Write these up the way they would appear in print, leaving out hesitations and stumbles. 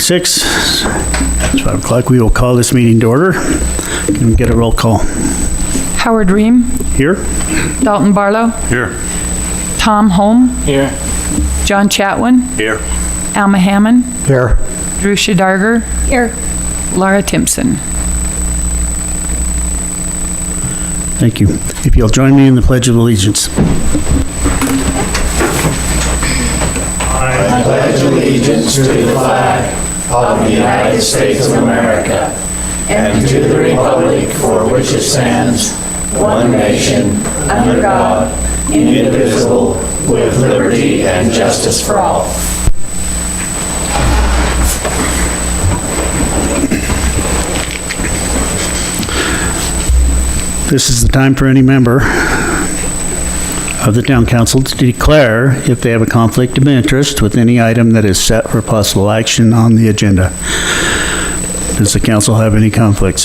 2026. It's 5 o'clock. We will call this meeting to order. Can we get a roll call? Howard Ream, Here? Dalton Barlow, Here. Tom Holm, Here. John Chatwin, Here. Alma Hammond, Here. Drusha Darger, here, Laura Timpson. Thank you. If you'll join me in the Pledge of Allegiance. I pledge allegiance to the flag of the United States of America and to the republic for which it stands, one nation, under God, indivisible, with liberty and justice for all. This is the time for any member of the town council to declare if they have a conflict of interest with any item that is set for possible action on the agenda. Does the council have any conflicts?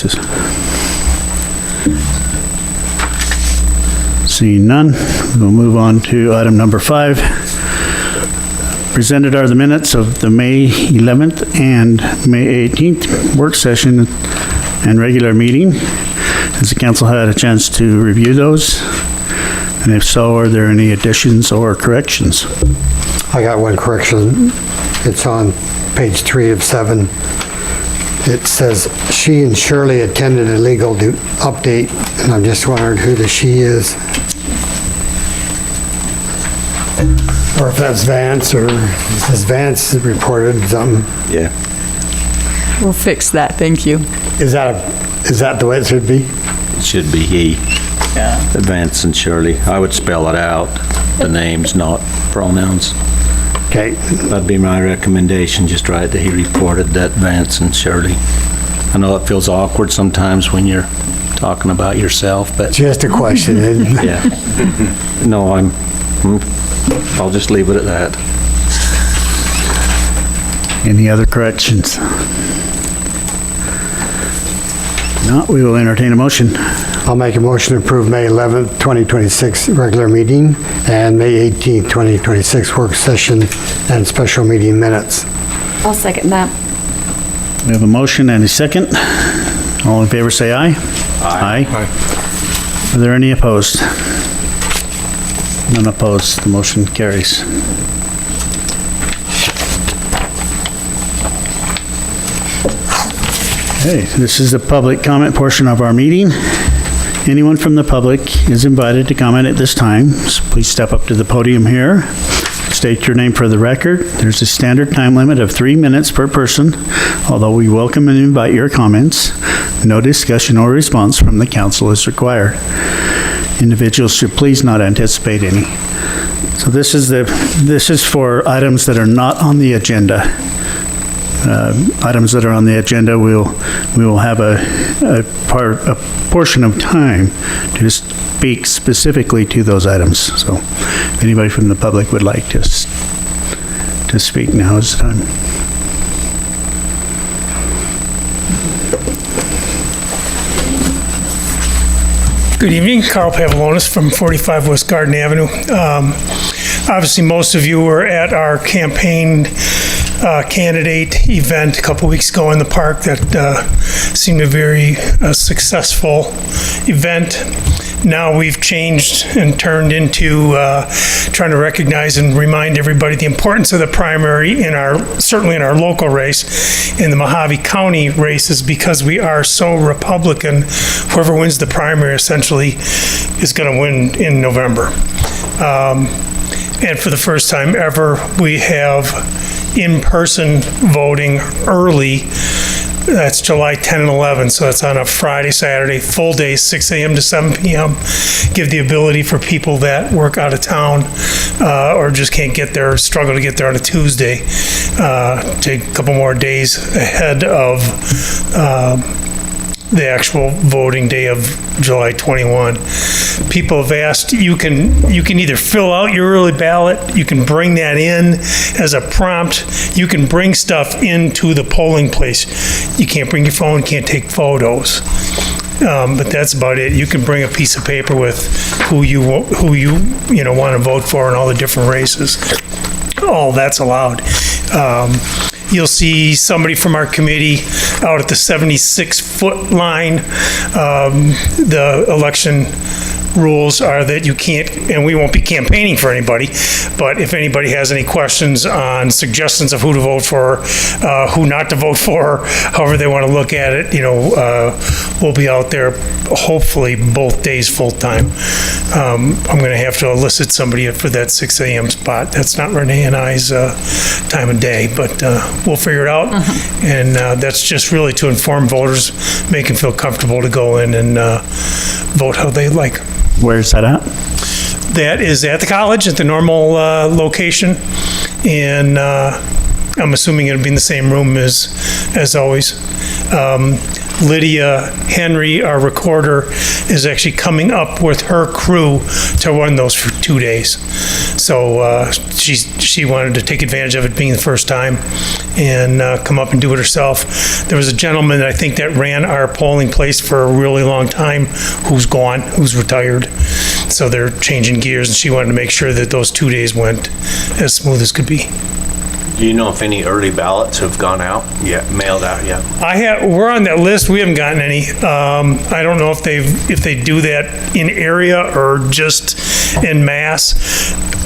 Seeing none, we'll move on to item number 5. Presented are the minutes of the May 11th and May 18th work session and regular meeting. Has the council had a chance to review those? And if so, are there any additions or corrections? I got one correction. It's on page 3 of 7. It says, "She and Shirley attended a legal update," and I'm just wondering who the "she" is. Or if that's Vance, or it says Vance reported something. Yeah, We'll fix that, thank you. Is that the way it should be? it should be he. Yeah. Vance and Shirley. I would spell it out, the names, not pronouns. Okay. That'd be my recommendation, just write that he reported that Vance and Shirley. I know it feels awkward sometimes when you're talking about yourself, but Just a question. yeah. No, I'll just leave it at that. Any other corrections? Not, we will entertain a motion. I'll make a motion to approve May 11th, 2026 regular meeting and May 18th, 2026 work session and special meeting minutes. I'll second that. We have a motion and a second. All in favor, say aye. Aye. Are there any opposed? None opposed. The motion carries. Okay, this is the public comment portion of our meeting. Anyone from the public is invited to comment at this time. So please step up to the podium here. State your name for the record. There's a standard time limit of 3 minutes per person, although we welcome and invite your comments. No discussion or response from the council is required. Individuals should please not anticipate any. So this is for items that are not on the agenda. Items that are on the agenda, we will have a portion of time to speak specifically to those items. So if anybody from the public would like to speak, now is the time. Good evening, Carl Pavlonis from 45 West Garden Avenue. Obviously, most of you were at our campaign candidate event a couple weeks ago in the park that seemed a very successful event. Now we've changed and turned into trying to recognize and remind everybody the importance of the primary certainly in our local race, in the Mojave County races, because we are so Republican. Whoever wins the primary essentially is going to win in November. And for the first time ever, we have in-person voting early. That's July 10 and 11, so it's on a Friday, Saturday, full day, 6 a.m. to 7 p.m. Give the ability for people that work out of town or just can't get there, or struggle to get there on a Tuesday, take a couple more days ahead of the actual voting day of July 21. People have asked, you can either fill out your early ballot, you can bring that in as a prompt, you can bring stuff into the polling place. You can't bring your phone, can't take photos. But that's about it. You can bring a piece of paper with who you want to vote for in all the different races. All that's allowed. you'll see somebody from our committee out at the 76-foot line. The election rules are that you can't, and we won't be campaigning for anybody, but if anybody has any questions on suggestions of who to vote for, who not to vote for, however they want to look at it, we'll be out there hopefully both days full-time. I'm going to have to elicit somebody for that 6 a.m. spot. That's not Renee and I's time of day, but we'll figure it out. And that's just really to inform voters, make them feel comfortable to go in and vote how they like. Where's that at? That is at the college, at the normal location, and I'm assuming it'll be in the same room as always. Lydia Henry, our recorder, is actually coming up with her crew to run those for 2 days. So she wanted to take advantage of it being the first time and come up and do it herself. There was a gentleman, I think, that ran our polling place for a really long time who's gone, who's retired. So they're changing gears, and she wanted to make sure that those 2 days went as smooth as could be. Do you know if any early ballots have gone out yet, mailed out yet? We're on that list. We haven't gotten any. I don't know if they do that in area or just en masse.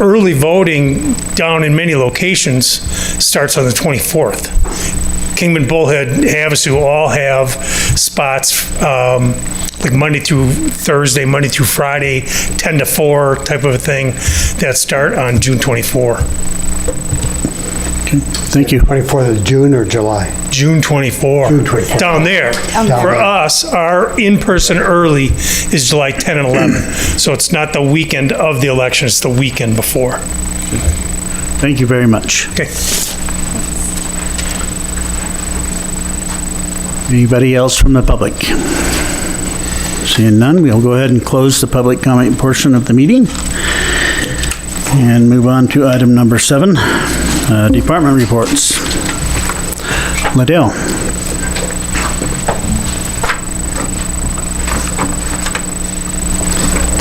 Early voting down in many locations starts on the 24th. Kingman, Bullhead, Havasu all have spots like Monday through Thursday, Monday through Friday, 10 to 4 type of a thing that start on June 24. Thank you. 24th of June or July? June 24. June 24. Down there. For there. us, our in-person early is July 10 and 11. So it's not the weekend of the election, it's the weekend before. Thank you very much. Okay. Anybody else from the public? Seeing none, we'll go ahead and close the public comment portion of the meeting and move on to item number 7, department reports. Liddell.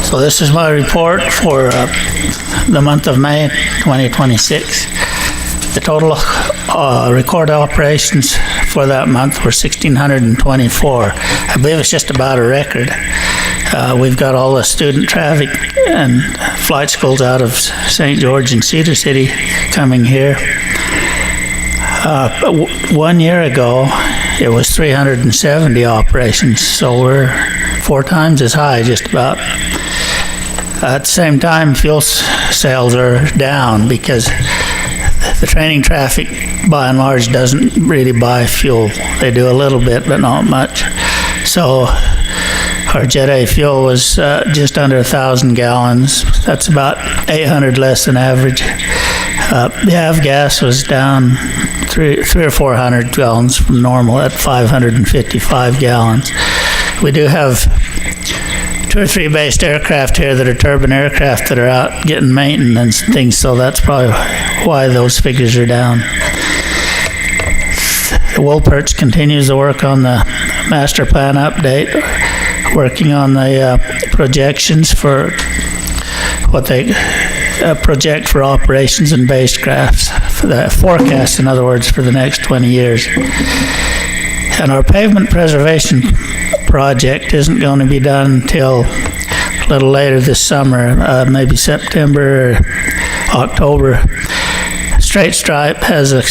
So this is my report for the month of May 2026. The total record operations for that month were 1,624. I believe it's just about a record. We've got all the student traffic and flight schools out of St. George and Cedar City coming here. 1 year ago, it was 370 operations, so we're 4 times as high, just about. At the same time, fuel sales are down because the training traffic, by and large, doesn't really buy fuel. They do a little bit, but not much. So our Jet A fuel was just under 1,000 gallons. That's about 800 less than average. The avgas was down 300 or 400 gallons from normal at 555 gallons. We do have 2 or 3 based aircraft here that are turbine aircraft that are out getting maintenance and things, so that's probably why those figures are down. The Woolperch continues to work on the master plan update, working on the projections for what they project for operations and basecrafts, for the forecast, in other words, for the next 20 years. And our pavement preservation project isn't going to be done until a little later this summer, maybe September or October. Straight Stripe has a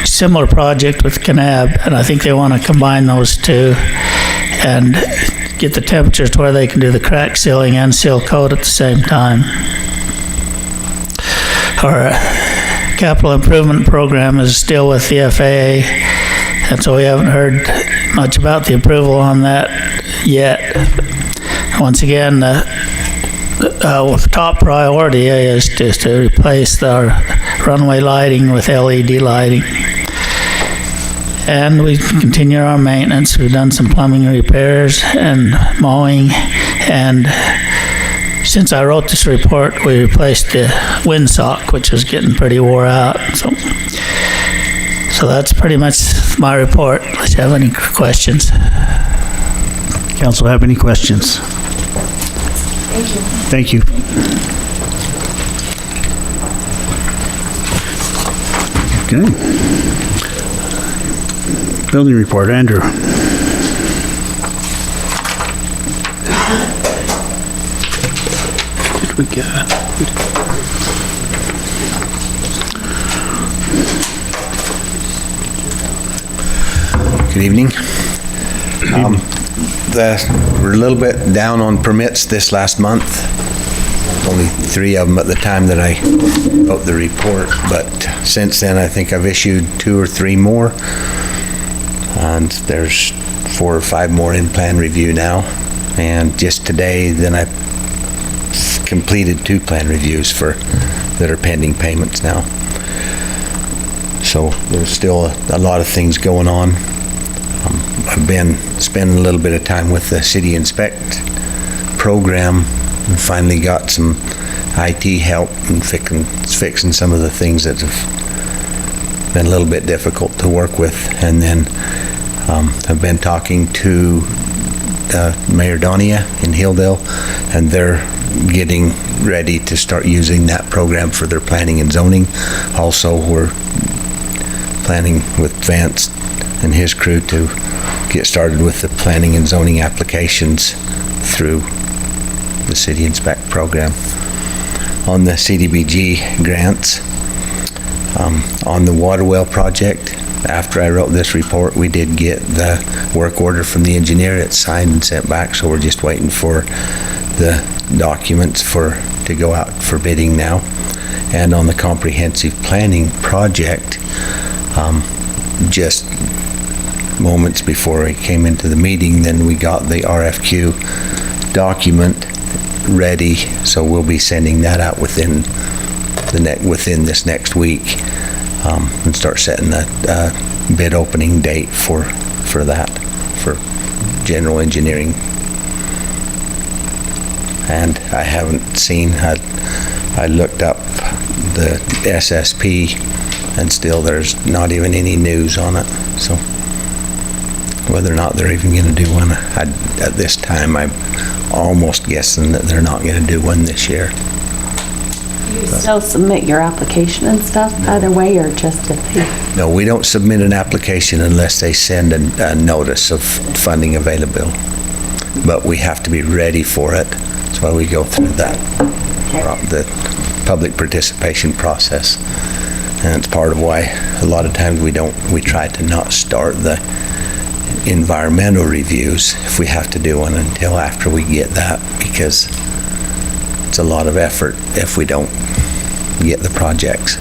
similar project with Kanab, and I think they want to combine those two and get the temperatures to where they can do the crack sealing and seal coat at the same time. Our capital improvement program is still with the FAA, and so we haven't heard much about the approval on that yet. Once again, the top priority is to replace our runway lighting with LED lighting. And we continue our maintenance. We've done some plumbing repairs and mowing, and since I wrote this report, we replaced the windsock, which was getting pretty wore out. So that's pretty much my report. Unless you have any questions. Council have any questions? Thank you. Okay. Building report, Andrew. Did we get? Good evening. We're a little bit down on permits this last month. Only 3 of them at the time that I wrote the report, but since then I think I've issued 2 or 3 more. And there's 4 or 5 more in plan review now. And just today, then I completed 2 plan reviews that are pending payments now. So there's still a lot of things going on. I've been spending a little bit of time with the City Inspect program and finally got some IT help and fixing some of the things that have been a little bit difficult to work with. And then I've been talking to Mayor Donia in Hilldale, and they're getting ready to start using that program for their planning and zoning. Also, we're planning with Vance and his crew to get started with the planning and zoning applications through the City Inspect program. On the CDBG grants, on the water well project, after I wrote this report, we did get the work order from the engineer. It's signed and sent back, so we're just waiting for the documents to go out for bidding now. And on the comprehensive planning project, just moments before I came into the meeting, then we got the RFQ document ready, so we'll be sending that out within this next week, and start setting that bid opening date for that, for general engineering. And I haven't seen, I looked up the SSP, and still there's not even any news on it. So whether or not they're even going to do one, at this time, I'm almost guessing that they're not going to do one this year. You still submit your application and stuff either way, or just if they... No, we don't submit an application unless they send a notice of funding available. But we have to be ready for it. That's why we go through the public participation process. And it's part of why a lot of times we try to not start the environmental reviews if we have to do one until after we get that, because it's a lot of effort if we don't get the projects.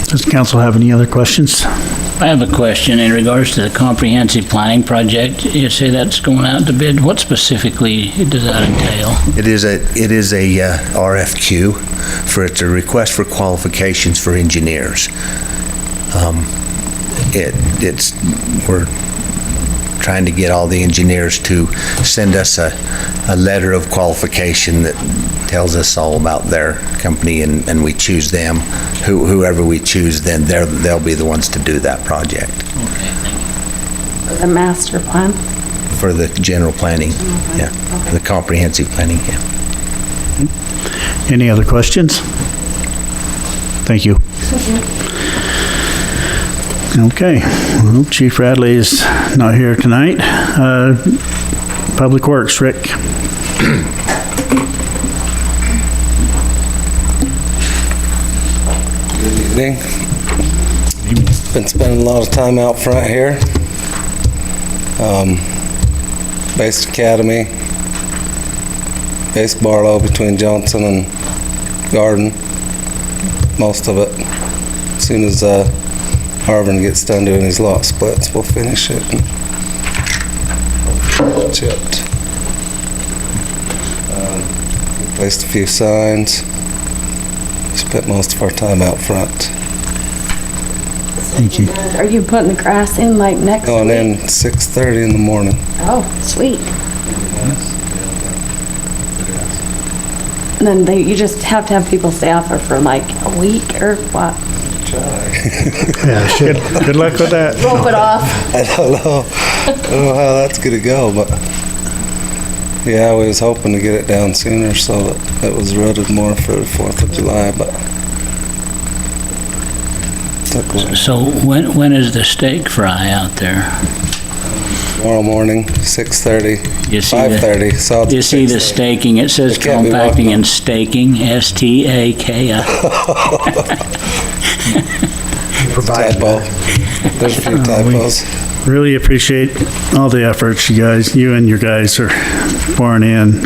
Does the council have any other questions? I have a question in regards to the comprehensive planning project. You say that's going out to bid. What specifically does that entail? It is a RFQ it's a request for qualifications for engineers. We're trying to get all the engineers to send us a letter of qualification that tells us all about their company, and we choose them. Whoever we choose, then they'll be the ones to do that project. Okay, thank you. The master plan? For the general planning, yeah. Okay. The comprehensive planning, yeah. Any other questions? Thank you. Okay, well, Chief Radley is not here tonight. Public Works, Rick. Good evening. Been spending a lot of time out front here. Base Academy, Base Barlow between Johnson and Garden, most of it. As soon as Harvin gets done doing his lot splits, we'll finish it and chipped. Replaced a few signs. Spent most of our time out front. Thank you. Are you putting the grass in like next week? Going in 6:30 in the morning. Oh, sweet. And then you just have to have people stay out there for like a week or what? Yeah, shit. Good luck with that. Rope it off. I don't know. I don't know how that's gonna go, but yeah, we was hoping to get it down sooner so that it was rutted more for the 4th of July, but Took long. So when is the steak fry out there? Tomorrow morning, 6:30, You see the- 5:30. So You see the staking, it says It can't be compacting walked on. and staking, S-T-A-K-I. typo. There's a few typos. Really appreciate all the efforts you and your guys are pouring in.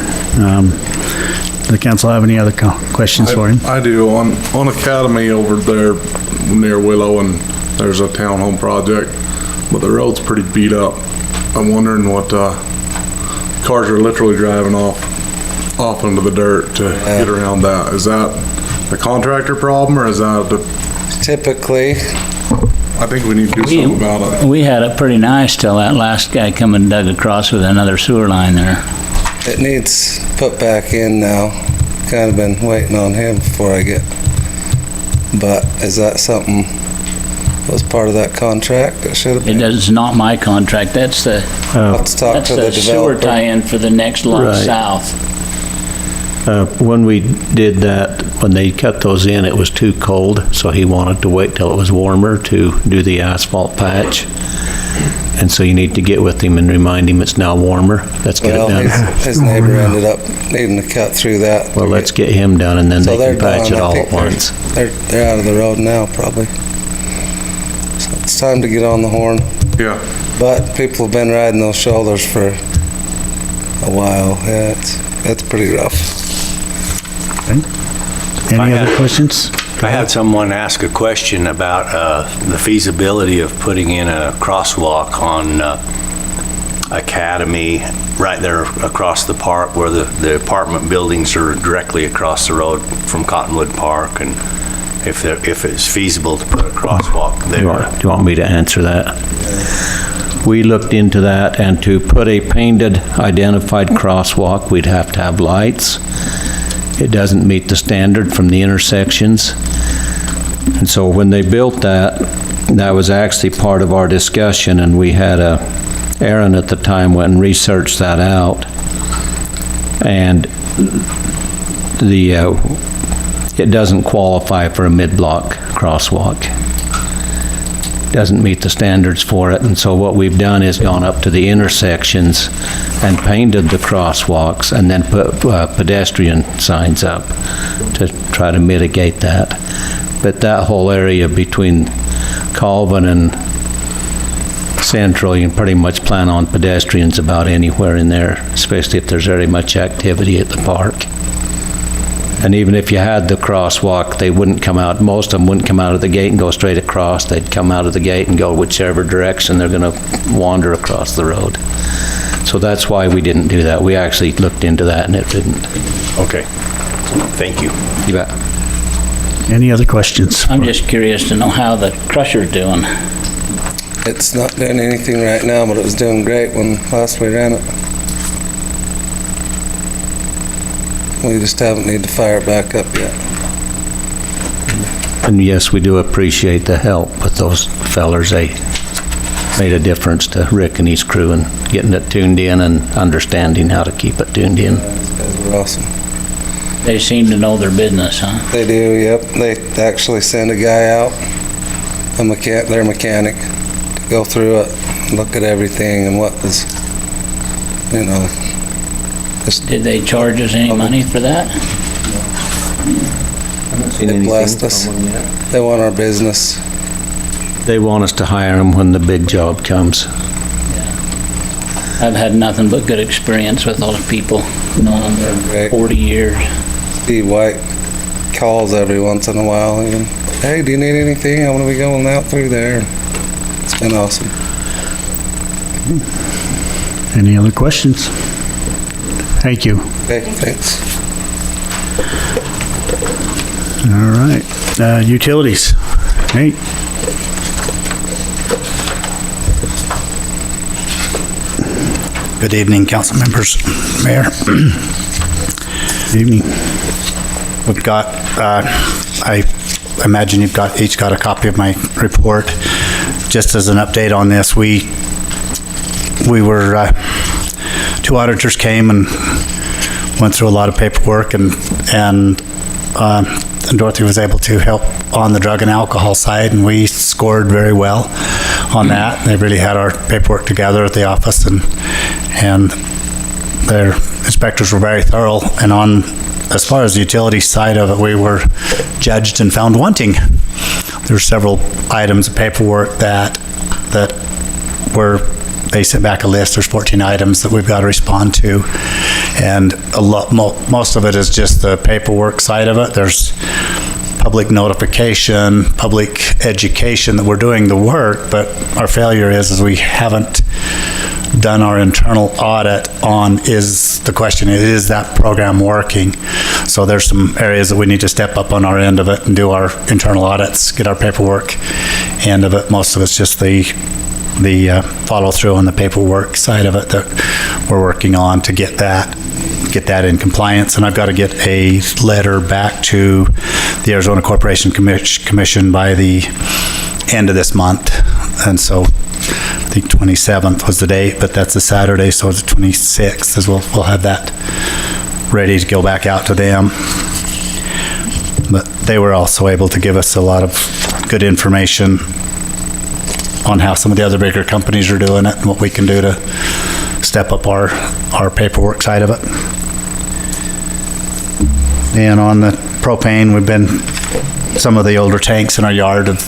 The council have any other questions for him? I do. On Academy over there near Willow, and there's a townhome project, but the road's pretty beat up. I'm wondering what, cars are literally driving off into the dirt to get around that. Is that the contractor problem, or is that Typically, I think we need to do something about it. We had it pretty nice till that last guy come and dug across with another sewer line there. it needs put back in now. Kind of been waiting on him before I get. But is that something was part of that contract that should have been? It's not my contract, that's the, Let's talk that's to the the sewer developer. tie-in for the next lot Right. south. When we did that, when they cut those in, it was too cold, so he wanted to wait till it was warmer to do the asphalt patch. And so you need to get with him and remind him it's now warmer. Let's get it Well, done. his neighbor ended up needing to cut through that. Well, let's get him done, and then So they they're can patch done. it I all think at once. They're out of the road now, probably. So it's time to get on the horn. Yeah. But people have been riding those shoulders for a while. Yeah, it's pretty rough. Any other questions? I had someone ask a question about the feasibility of putting in a crosswalk on Academy, right there across the park where the apartment buildings are directly across the road from Cottonwood Park, and if it's feasible to put a crosswalk Do you there. want me to answer that? We looked into that, and to put a painted identified crosswalk, we'd have to have lights. It doesn't meet the standard from the intersections. And so when they built that, that was actually part of our discussion, and we had Aaron at the time went and researched that out. And it doesn't qualify for a mid-block crosswalk. Doesn't meet the standards for it, and so what we've done is gone up to the intersections and painted the crosswalks and then put pedestrian signs up to try to mitigate that. But that whole area between Colvin and Central, you can pretty much plan on pedestrians about anywhere in there, especially if there's very much activity at the park. And even if you had the crosswalk, they wouldn't come out, most of them wouldn't come out of the gate and go straight across. They'd come out of the gate and go whichever direction they're going to wander across the road. So that's why we didn't do that. We actually looked into that and it didn't. Okay, thank you. You bet. Any other questions? I'm just curious to know how the crusher's doing. It's not doing anything right now, but it was doing great when last we ran it. We just haven't need to fire it back up yet. And yes, we do appreciate the help with those fellers. They made a difference to Rick and his crew and getting it tuned in and understanding how to keep it tuned in. These guys were awesome. They seem to know their business, huh? They do, yep. They actually send a guy out, their mechanic, to go through it, look at everything and what was, just Did they charge us any money for that? they blessed us. They want our business. They want us to hire them when the big job comes. I've had nothing but good experience with those people, knowing them for Great. 40 years. Steve White calls every once in a while even, hey, do you need anything? I'm gonna be going out through there. It's been awesome. Any other questions? Thank you. Okay, thanks. All right. Utilities. Nate? Good evening, council members, Mayor. Good evening. We've got, I imagine you've each got a copy of my report. Just as an update on this, we were, two auditors came and went through a lot of paperwork, and Dorothy was able to help on the drug and alcohol side, and we scored very well on that. They really had our paperwork together at the office, and their inspectors were very thorough. And as far as the utility side of it, we were judged and found wanting. There were several items of paperwork that they sent back a list. There's 14 items that we've got to respond to, and most of it is just the paperwork side of it. There's public notification, public education that we're doing the work, but our failure is we haven't done our internal audit on is that program working? So there's some areas that we need to step up on our end of it and do our internal audits, get our paperwork end of it. Most of it's just the follow through on the paperwork side of it that we're working on to get that in compliance. And I've got to get a letter back to the Arizona Corporation Commission by the end of this month. And so I think 27th was the date, but that's a Saturday, so it's the 26th as we'll have that ready to go back out to them. But they were also able to give us a lot of good information on how some of the other bigger companies are doing it and what we can do to step up our paperwork side of it. And on the propane, some of the older tanks in our yard have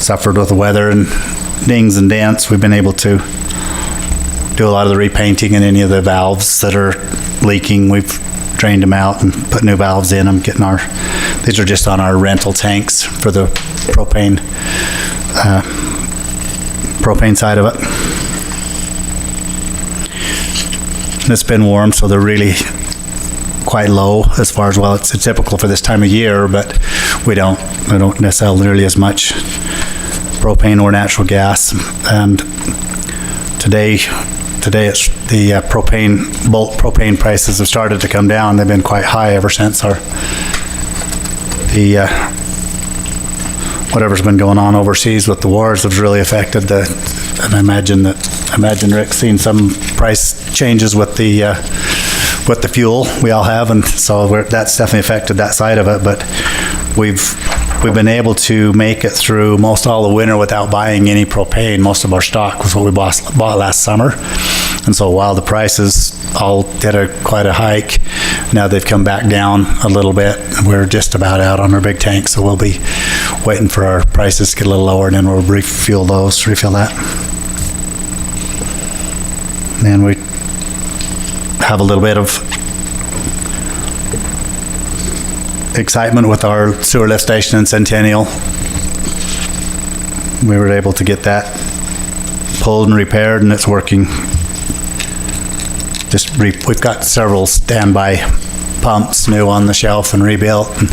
suffered with the weather and dings and dents. We've been able to do a lot of the repainting and any of the valves that are leaking. We've drained them out and put new valves in them, these are just on our rental tanks for the propane side of it. And it's been warm, so they're really quite low as far as, well, it's typical for this time of year, but we don't necessarily nearly as much propane or natural gas. And today it's the bulk propane prices have started to come down. They've been quite high ever since whatever's been going on overseas with the wars has really affected and I imagine Rick's seen some price changes with the fuel we all have, and so that's definitely affected that side of it. But we've been able to make it through most all the winter without buying any propane. Most of our stock was what we bought last summer, and so while the prices all did quite a hike, now they've come back down a little bit. We're just about out on our big tank, so we'll be waiting for our prices to get a little lower, and then we'll refill that. And we have a little bit of excitement with our sewer lift station in Centennial. We were able to get that pulled and repaired, and it's working. We've got several standby pumps new on the shelf and rebuilt, and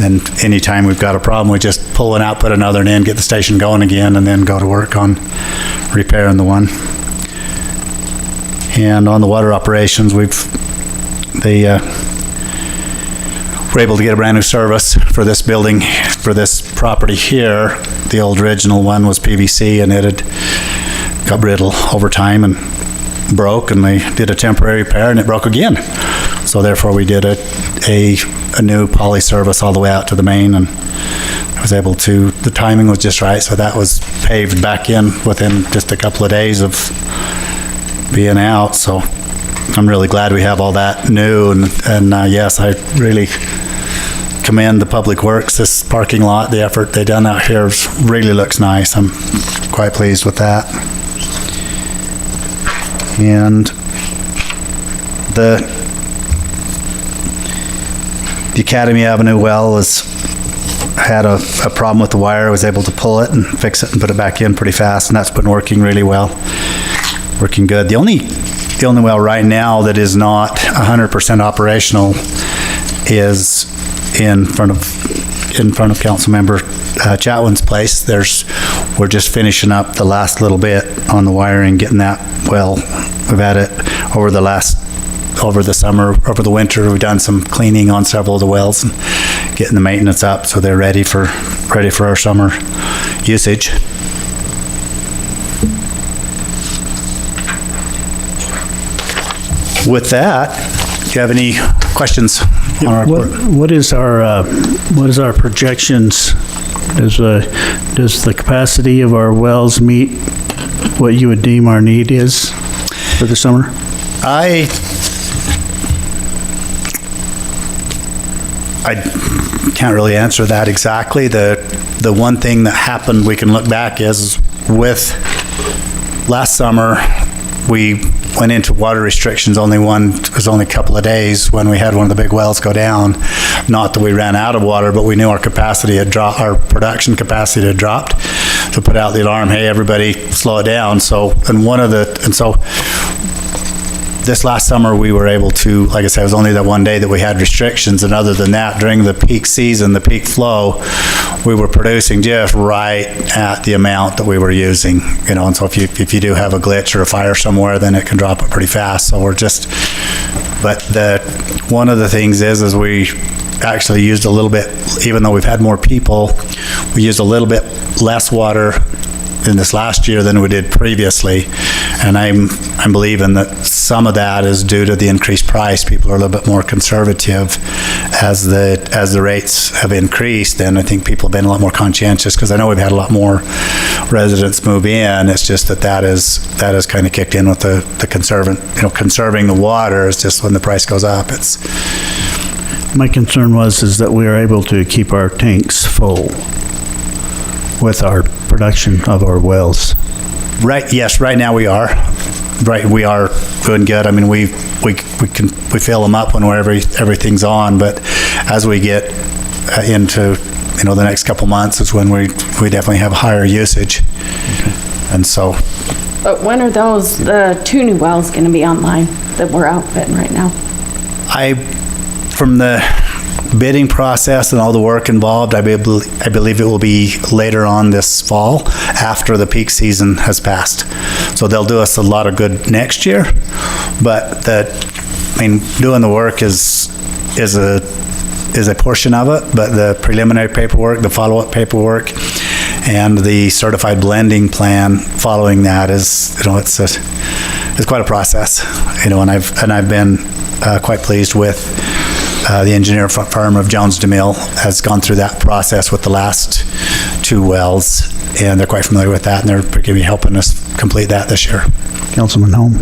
then anytime we've got a problem, we just pull one out, put another in, get the station going again, and then go to work on repairing the one. And on the water operations, we're able to get a brand new service for this building, for this property here. The old original one was PVC, and it had got brittle over time and broke, and they did a temporary repair and it broke again. So therefore we did a new poly service all the way out to the main, and I was able to, the timing was just right, so that was paved back in within just a couple of days of being out. So I'm really glad we have all that new, and yes, I really commend the Public Works, this parking lot, the effort they done out here really looks nice. I'm quite pleased with that. And the Academy Avenue well had a problem with the wire. I was able to pull it and fix it and put it back in pretty fast, and that's been working really well, working good. The only well right now that is not 100% operational is in front of Councilmember Chatwin's place. We're just finishing up the last little bit on the wiring, getting that well. We've had it over the summer, over the winter. We've done some cleaning on several of the wells and getting the maintenance up so they're ready for our summer usage. With that, do you have any questions on our report? What is our projections as Does the capacity of our wells meet what you would deem our need is for the summer? I can't really answer that exactly. The one thing that happened, we can look back, is with last summer, we went into water restrictions it was only a couple of days when we had one of the big wells go down. Not that we ran out of water, but we knew our capacity had dropped, our production capacity had dropped. To put out the alarm, hey, everybody slow it down. So this last summer, we were able to, like I said, it was only that one day that we had restrictions, and other than that, during the peak season, the peak flow, we were producing just right at the amount that we were using, and so if you do have a glitch or a fire somewhere, then it can drop it pretty fast. So but one of the things is we actually used a little bit, even though we've had more people, we used a little bit less water in this last year than we did previously, and I'm believing that some of that is due to the increased price. People are a little bit more conservative as the rates have increased, and I think people have been a lot more conscientious, because I know we've had a lot more residents move in. It's just that has kind of kicked in with the conserving the water. It's just when the price goes up, My concern is that we are able to keep our tanks full with our production of our wells. Right, yes, right now we are. Right, we are doing good. I mean, we fill them up when everything's on, but as we get into, the next couple months is when we definitely have higher usage. Okay. And so. But when are the 2 new wells going to be online that we're outfitting right now? From the bidding process and all the work involved, I believe it will be later on this fall, after the peak season has passed. So they'll do us a lot of good next year, but doing the work is a portion of it, but the preliminary paperwork, the follow-up paperwork, and the certified blending plan following that is, it's quite a process, and I've been quite pleased with the engineer firm of Jones DeMille has gone through that process with the last 2 wells, and they're quite familiar with that, and they're going to be helping us complete that this year. Councilman Holm.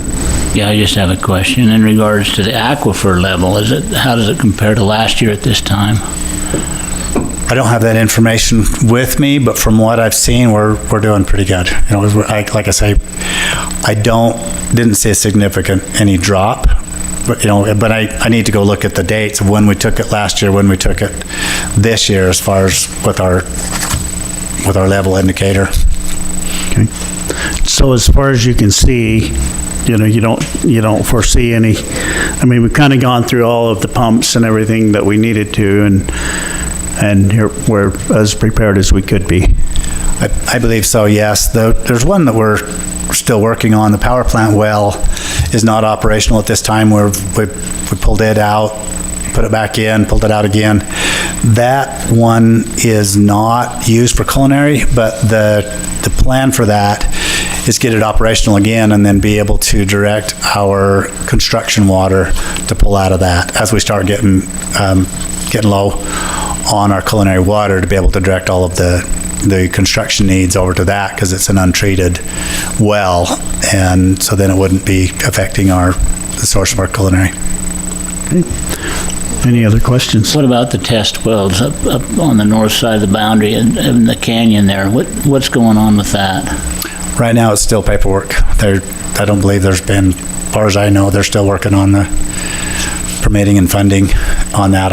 Yeah, I just have a question in regards to the aquifer level. How does it compare to last year at this time? I don't have that information with me, but from what I've seen, we're doing pretty good. Like I say, I didn't see a significant any drop. But I need to go look at the dates of when we took it last year, when we took it this year, as far as with our level indicator. Okay. So as far as you can see, you don't foresee any. I mean, we've kind of gone through all of the pumps and everything that we needed to, and here we're as prepared as we could be. I believe so. Yes. There's one that we're still working on. The power plant well is not operational at this time. We pulled it out, put it back in, pulled it out again. That one is not used for culinary, but the plan for that is get it operational again, and then be able to direct our construction water to pull out of that as we start getting low on our culinary water, to be able to direct all of the construction needs over to that, because it's an untreated well, and so then it wouldn't be affecting the source of our culinary. Okay. Any other questions? What about the test wells up on the north side of the boundary in the canyon there? What's going on with that? Right now, it's still paperwork. I don't believe there's been, as far as I know, they're still working on the permitting and funding on that.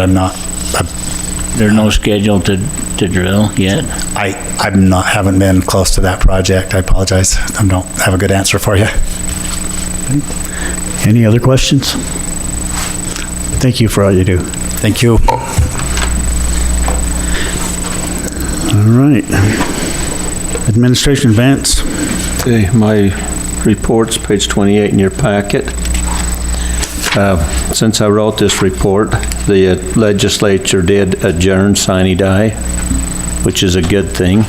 There's no schedule to drill yet? Haven't been close to that project. I apologize. I don't have a good answer for you. Any other questions? Thank you for all you do. Thank you. All right. Administration Vance. Okay, my report's page 28 in your packet. Since I wrote this report, the legislature did adjourn sine die, which is a good thing.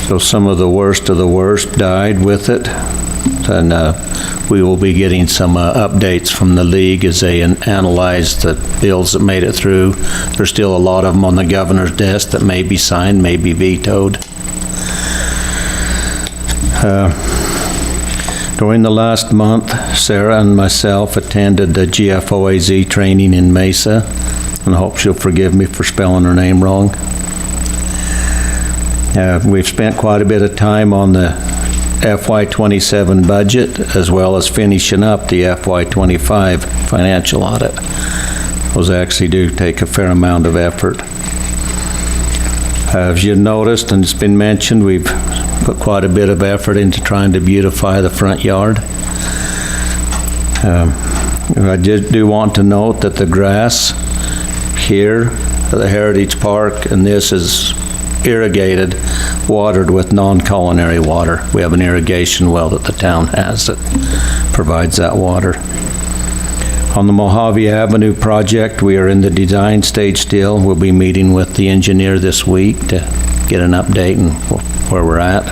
So some of the worst died with it, and we will be getting some updates from the league as they analyze the bills that made it through. There's still a lot of them on the governor's desk that may be signed, may be vetoed. During the last month, Sarah and myself attended the GFOAZ training in Mesa, and I hope she'll forgive me for spelling her name wrong. We've spent quite a bit of time on the FY27 budget, as well as finishing up the FY25 financial audit. Those actually do take a fair amount of effort. As you noticed, and it's been mentioned, we've put quite a bit of effort into trying to beautify the front yard. I just do want to note that the grass here at the Heritage Park, and this is irrigated, watered with non-culinary water. We have an irrigation well that the town has that provides that water. On the Mojave Avenue project, we are in the design stage still. We'll be meeting with the engineer this week to get an update on where we're at.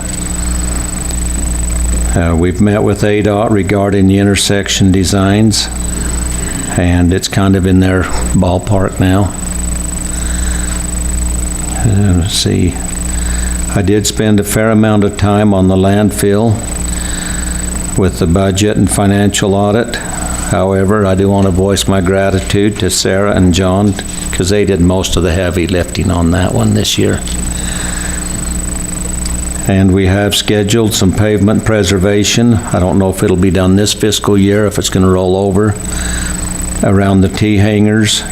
We've met with ADOT regarding the intersection designs, and it's kind of in their ballpark now. Let's see. I did spend a fair amount of time on the landfill with the budget and financial audit. However, I do want to voice my gratitude to Sarah and John because they did most of the heavy lifting on that one this year. And we have scheduled some pavement preservation. I don't know if it'll be done this fiscal year, if it's going to roll over, around the T-hangers.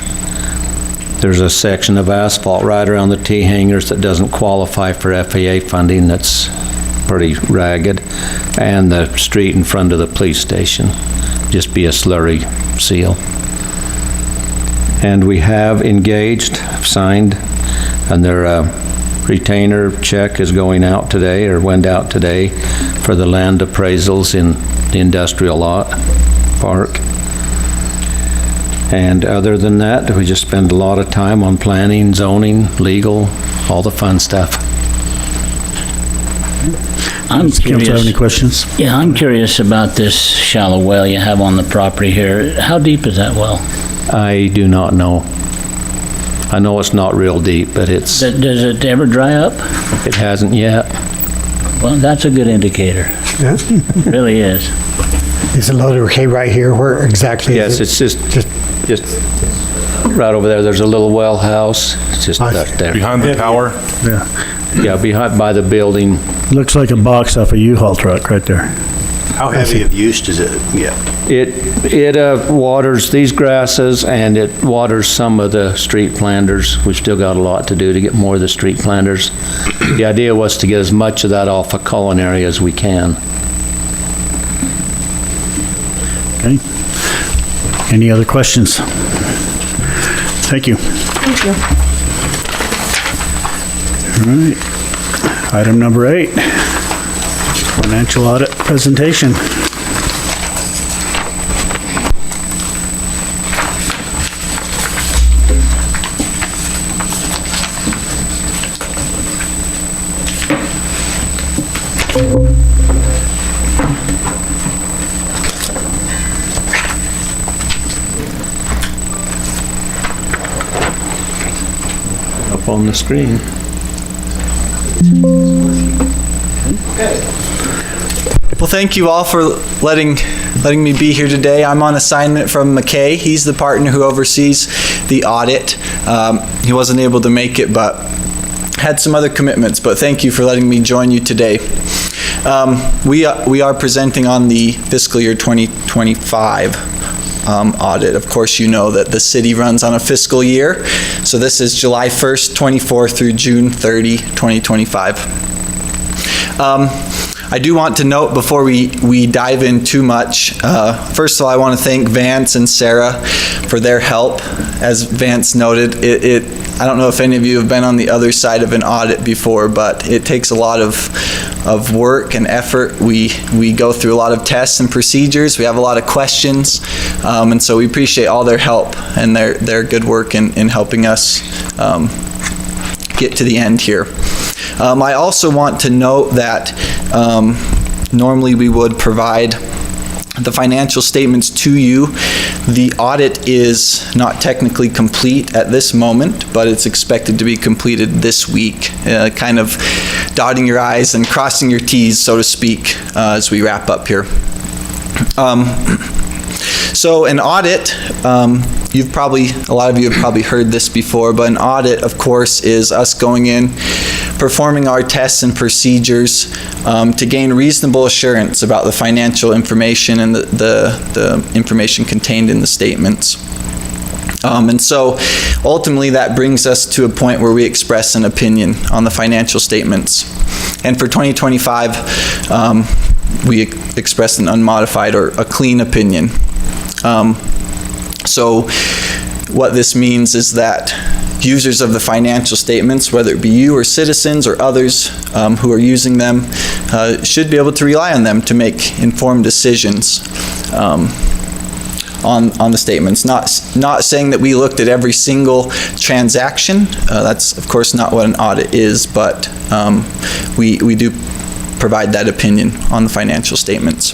There's a section of asphalt right around the T-hangers that doesn't qualify for FAA funding. That's pretty ragged. And the street in front of the police station. Just be a slurry seal. And we have engaged, signed, and their retainer check is going out today, or went out today, for the land appraisals in the industrial lot park. And other than that, we just spend a lot of time on planning, zoning, legal, all the fun stuff. I'm curious. Have any questions? Yeah, I'm curious about this shallow well you have on the property here. How deep is that well? I do not know. I know it's not real deep, but it's... Does it ever dry up? It hasn't yet. Well, that's a good indicator. Yeah. It really is. Is it loaded okay right here? Where exactly Yes, is it? it's just right over there. There's a little well house. It's just up there. Behind the tower? Yeah. Yeah, behind, by the building. Looks like a box off a U-Haul truck right there. How heavy of use does it get? It waters these grasses, and it waters some of the street planters. We've still got a lot to do to get more of the street planters. The idea was to get as much of that off of culinary as we can. Okay. Any other questions? Thank you. Thank you. All right. Item number 8, financial audit presentation. Up on the screen. Well, thank you all for letting me be here today. I'm on assignment from McKay. He's the partner who oversees the audit. He wasn't able to make it, but had some other commitments. But thank you for letting me join you today. We are presenting on the fiscal year 2025 audit. Of course, you know that the city runs on a fiscal year. So this is July 1st, 24 through June 30, 2025. I do want to note before we dive in too much, first of all, I want to thank Vance and Sarah for their help. As Vance noted, I don't know if any of you have been on the other side of an audit before, but it takes a lot of work and effort. We go through a lot of tests and procedures. We have a lot of questions, and so we appreciate all their help and their good work in helping us get to the end here. I also want to note that normally we would provide the financial statements to you. The audit is not technically complete at this moment, but it's expected to be completed this week, kind of dotting your I's and crossing your T's, so to speak, as we wrap up here. So an audit, a lot of you have probably heard this before, but an audit, of course, is us going in, performing our tests and procedures to gain reasonable assurance about the financial information and the information contained in the statements. And so ultimately that brings us to a point where we express an opinion on the financial statements. And for 2025, we expressed an unmodified or a clean opinion. So what this means is that users of the financial statements, whether it be you or citizens or others who are using them, should be able to rely on them to make informed decisions on the statements. Not saying that we looked at every single transaction. That's, of course, not what an audit is, but we do provide that opinion on the financial statements.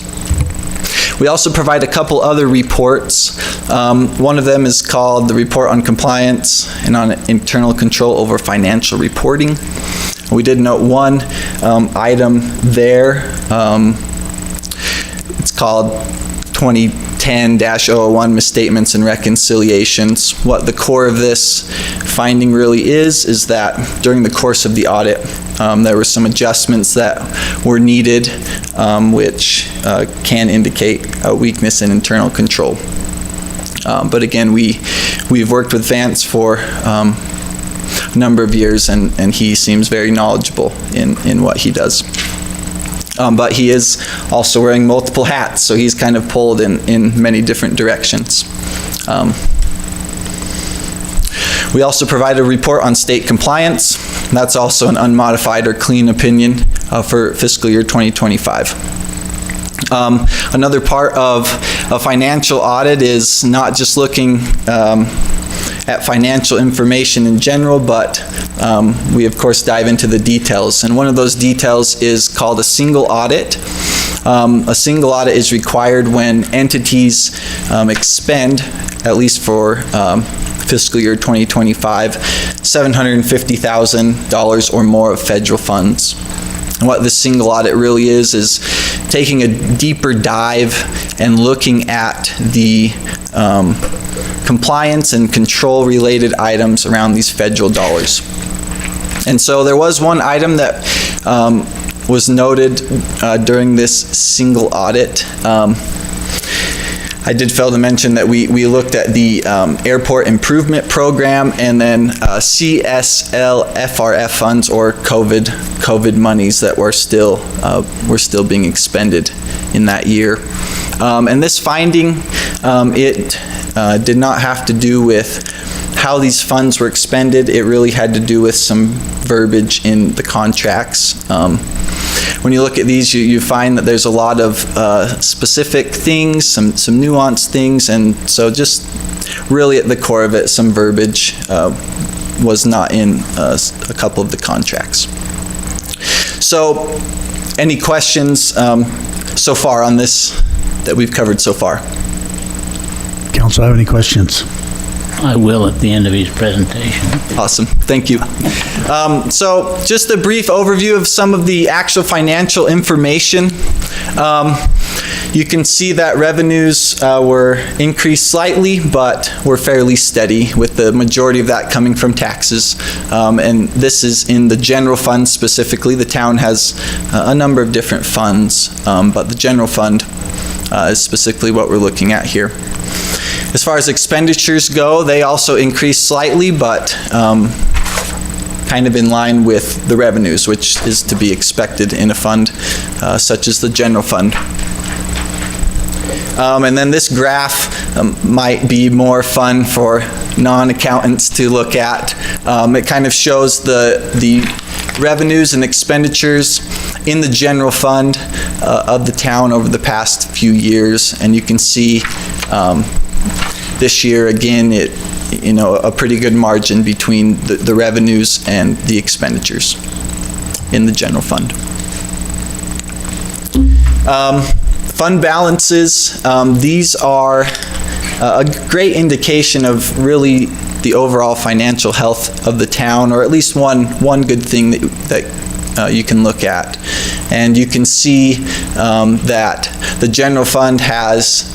We also provide a couple other reports. One of them is called the Report on Compliance and on Internal Control over Financial Reporting. We did note one item there. It's called 2010-001 Misstatements and Reconciliations. What the core of this finding really is that during the course of the audit, there were some adjustments that were needed, which can indicate a weakness in internal control. But again, we've worked with Vance for a number of years, and he seems very knowledgeable in what he does. But he is also wearing multiple hats, so he's kind of pulled in many different directions. We also provide a report on state compliance. That's also an unmodified or clean opinion for fiscal year 2025. Another part of a financial audit is not just looking at financial information in general, but we of course dive into the details. And one of those details is called a single audit. A single audit is required when entities expend, at least for fiscal year 2025, $750,000 or more of federal funds. And what this single audit really is taking a deeper dive and looking at the compliance and control related items around these federal dollars. And so there was one item that was noted during this single audit. I did fail to mention that we looked at the Airport Improvement Program and then CSL FRF funds, or COVID monies that were still being expended in that year. And this finding, it did not have to do with how these funds were expended. It really had to do with some verbiage in the contracts. When you look at these, you find that there's a lot of specific things, some nuanced things, and so just really at the core of it, some verbiage was not in a couple of the contracts. So, any questions so far on this that we've covered so far? Council, have any questions? I will at the end of his presentation. Awesome, thank you. So just a brief overview of some of the actual financial information. You can see that revenues were increased slightly, but were fairly steady, with the majority of that coming from taxes. And this is in the general fund specifically. The town has a number of different funds, but the general fund is specifically what we're looking at here. As far as expenditures go, they also increased slightly, but kind of in line with the revenues, which is to be expected in a fund such as the general fund. And then this graph might be more fun for non-accountants to look at. It kind of shows the revenues and expenditures in the general fund of the town over the past few years, and you can see this year, again, a pretty good margin between the revenues and the expenditures in the general fund. Fund balances, these are a great indication of really the overall financial health of the town, or at least one good thing that you can look at. And you can see that the general fund has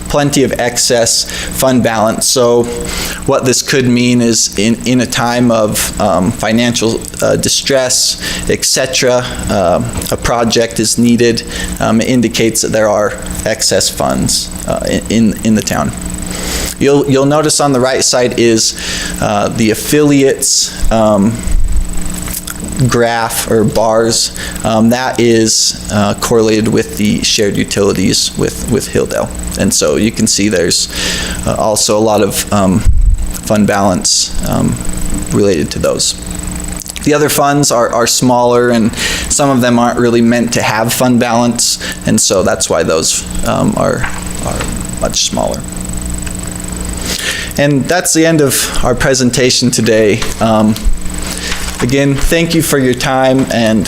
plenty of excess fund balance. So what this could mean is in a time of financial distress, etc., a project is needed. It indicates that there are excess funds in the town. You'll notice on the right side is the affiliates graph or bars. That is correlated with the shared utilities with Hilldale. And so you can see there's also a lot of fund balance related to those. The other funds are smaller, and some of them aren't really meant to have fund balance, and so that's why those are much smaller. And that's the end of our presentation today. Again, thank you for your time and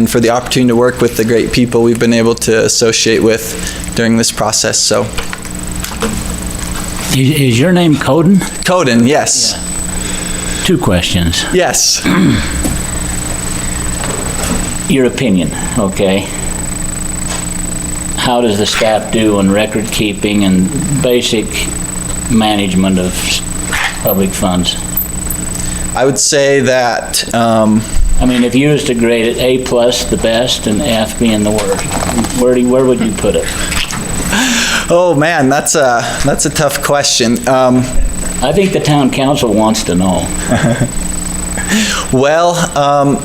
for the opportunity to work with the great people we've been able to associate with during this process. So, Is your name Coden? Coden, yes. Yeah. 2 questions. Yes. Your opinion, okay? How does the staff do on record keeping and basic management of public funds? I would say that, I mean, if you was to grade it A+, the best, and F being the worst, where would you put it? Oh man, that's a tough question. I think the town council wants to know. Well,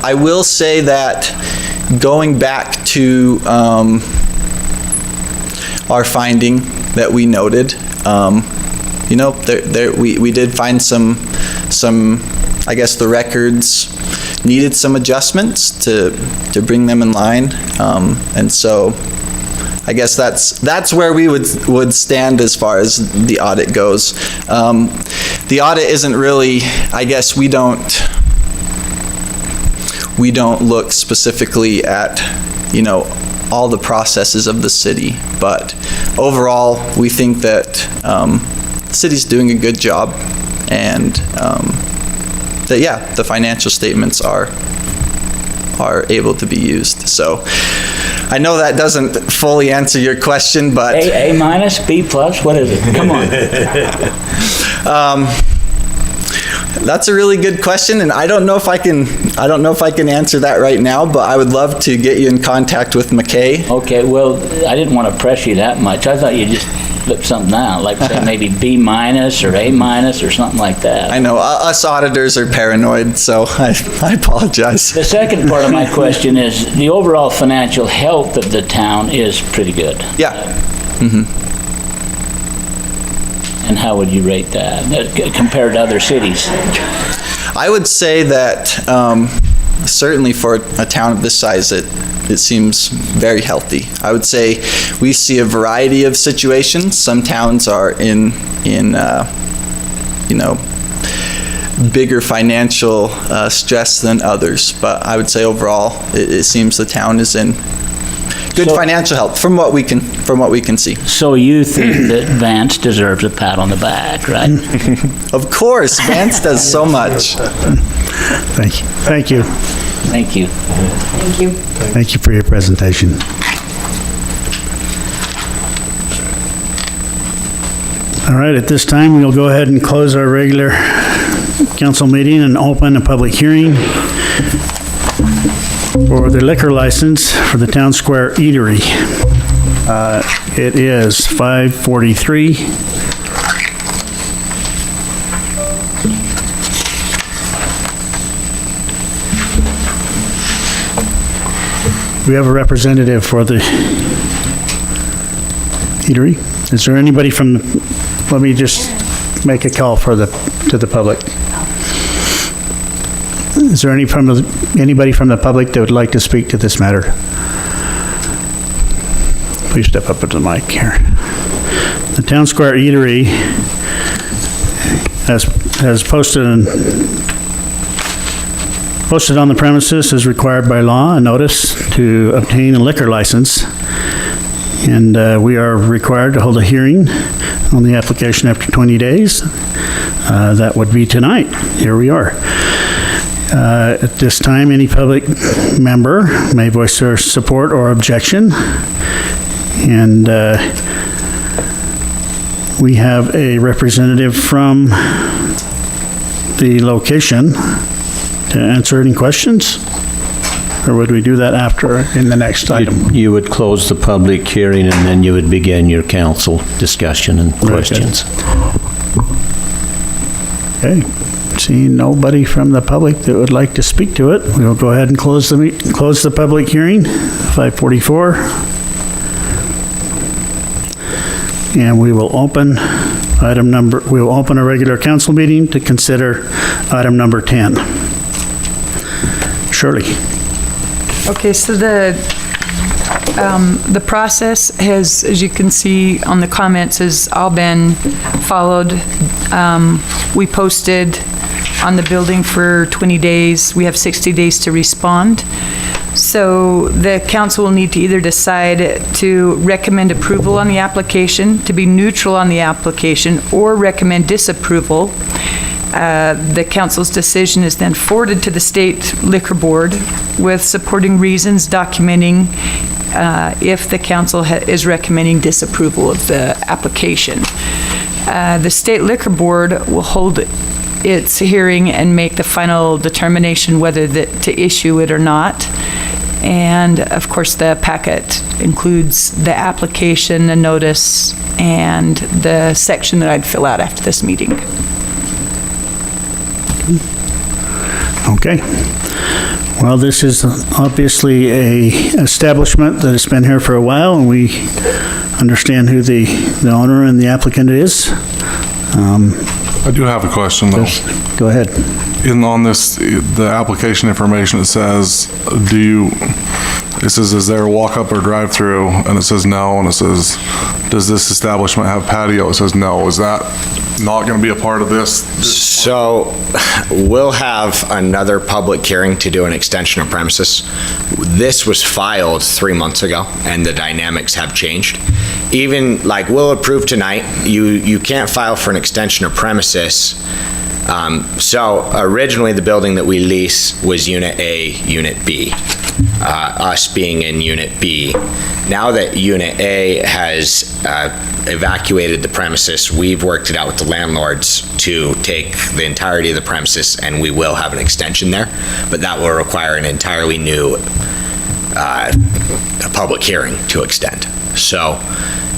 I will say that going back to our finding that we noted, you know, we did find some, I guess the records needed some adjustments to bring them in line, and so I guess that's where we would stand as far as the audit goes. The audit isn't really, I guess we don't look specifically at, you know, all the processes of the city, but overall we think that the city's doing a good job, and that, yeah, the financial statements are able to be used. So I know that doesn't fully answer your question, but A-, B+, what is it? Come on. That's a really good question, and I don't know if I can answer that right now, but I would love to get you in contact with McKay. Okay, well, I didn't want to press you that much. I thought you just flipped something out, like say maybe B- or A- or something like that. I know, us auditors are paranoid, so I apologize. The second part of my question is, the overall financial health of the town is pretty good. Yeah. Mm-hmm. And how would you rate that compared to other cities? I would say that certainly for a town of this size, it seems very healthy. I would say we see a variety of situations. Some towns are in you know, bigger financial stress than others, but I would say overall it seems the town is in good financial health from what we can see. So you think that Vance deserves a pat on the back, right? Of course, Vance does so much. Thank you. Thank you. Thank you. Thank you. Thank you for your presentation. All right, at this time, we'll go ahead and close our regular council meeting and open a public hearing for the liquor license for the Town Square Eatery. It is 5:43. We have a representative for the eatery. Is there anybody from, let me just make a call to the public. Is there anybody from the public that would like to speak to this matter? Please step up to the mic here. The Town Square Eatery has posted on the premises as required by law a notice to obtain a liquor license, And we are required to hold a hearing on the application after 20 days. That would be tonight. Here we are. At this time, any public member may voice their support or objection. And we have a representative from the location to answer any questions? Or would we do that after, in the next item? You would close the public hearing, and then you would begin your council discussion and questions. Okay, seeing nobody from the public that would like to speak to it, we will go ahead and close the public hearing, 5:44. And we will open we will open a regular council meeting to consider item number 10. Shirley. Okay, so the process has, as you can see on the comments, has all been followed. We posted on the building for 20 days. We have 60 days to respond. So the council will need to either decide to recommend approval on the application, to be neutral on the application, or recommend disapproval. The council's decision is then forwarded to the State Liquor Board with supporting reasons documenting if the council is recommending disapproval of the application. The State Liquor Board will hold its hearing and make the final determination whether to issue it or not. And of course, the packet includes the application, the notice, and the section that I'd fill out after this meeting. Okay. Well, this is obviously a establishment that has been here for a while, and we understand who the owner and the applicant is. I do have a question, though. Go ahead. On this, the application information, it says, is there a walk-up or drive-through? And it says no, and it says, does this establishment have patio? It says no. Is that not going to be a part of this? So we'll have another public hearing to do an extension of premises. This was filed 3 months ago, and the dynamics have changed. Even, like, we'll approve tonight, you can't file for an extension of premises. So originally, the building that we lease was Unit A, Unit B, us being in Unit B. Now that Unit A has evacuated the premises, we've worked it out with the landlords to take the entirety of the premises, and we will have an extension there, but that will require an entirely new public hearing to extend. So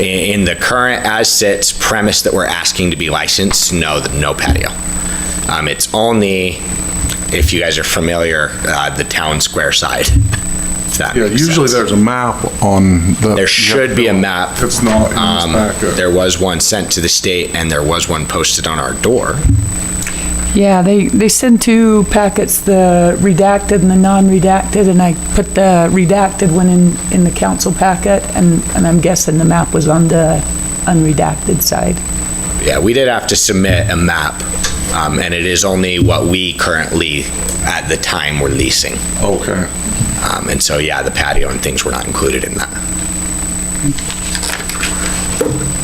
in the current as-sits premise that we're asking to be licensed, no patio. It's only, if you guys are familiar, the town square side. Yeah, usually there's a map on the... There should be a map. It's not in this packet. There was one sent to the state, and there was one posted on our door. Yeah, they send 2 packets, the redacted and the non-redacted, and I put the redacted one in the council packet, and I'm guessing the map was on the unredacted side. Yeah, we did have to submit a map, and it is only what we currently, at the time, were leasing. Okay. And so, yeah, the patio and things were not included in that.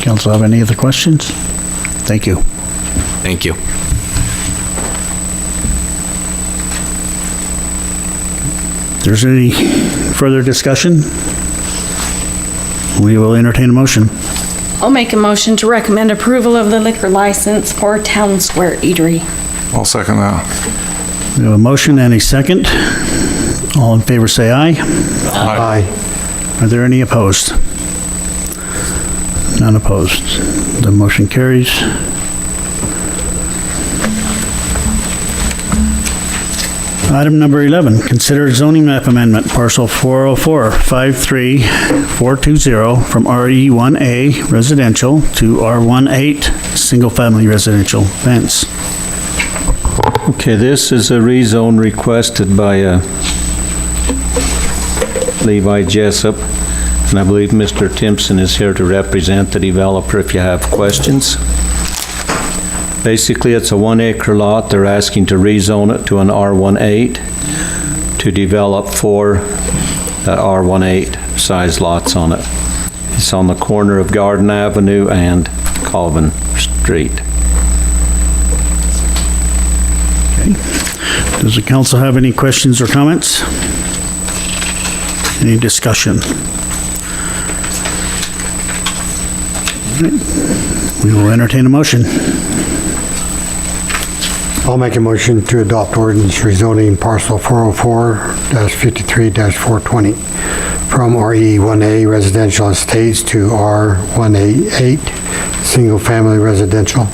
Council have any other questions? Thank you. Thank you. If there's any further discussion, we will entertain a motion. I'll make a motion to recommend approval of the liquor license for Town Square Eatery. I'll second that. We have a motion and a second. All in favor say aye. Aye. Are there any opposed? None opposed. The motion carries. Item number 11, consider zoning map amendment, parcel 404-53420 from RE1A residential to R18 single-family residential fence. Okay, this is a rezone requested by Levi Jessup, and I believe Mr. Timpson is here to represent the developer if you have questions. Basically, it's a 1-acre lot. They're asking to rezone it to an R18 to develop 4 R18 size lots on it. It's on the corner of Garden Avenue and Colvin Street. Does the council have any questions or comments? Any discussion? All right. We will entertain a motion. I'll make a motion to adopt ordinance rezoning parcel 404-53-420 from RE1A residential estates to R1A8 single-family residential.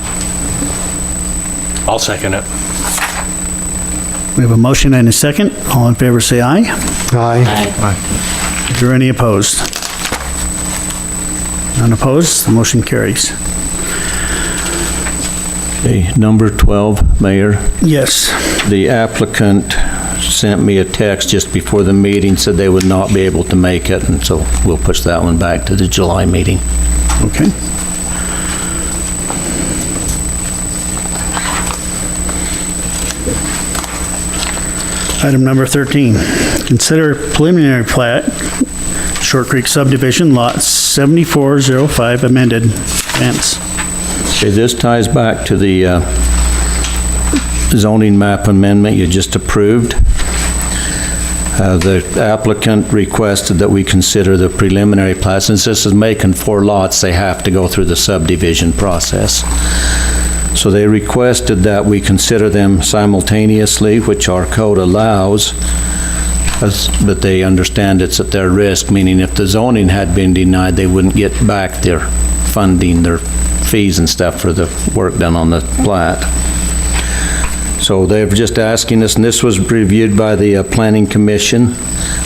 I'll second it. We have a motion and a second. All in favor, say aye. Aye. Is there any opposed? None opposed, the motion carries. Okay, number 12, Mayor. Yes. The applicant sent me a text just before the meeting, said they would not be able to make it, and so we'll push that one back to the July meeting. Okay. Item number 13, consider preliminary plat, Short Creek subdivision, lot 7405 amended, Vance. Okay, this ties back to the zoning map amendment you just approved. The applicant requested that we consider the preliminary plat. Since this is making 4 lots, they have to go through the subdivision process. So they requested that we consider them simultaneously, which our code allows, but they understand it's at their risk, meaning if the zoning had been denied, they wouldn't get back their funding, their fees and stuff for the work done on the plat. So they're just asking us, and this was reviewed by the Planning Commission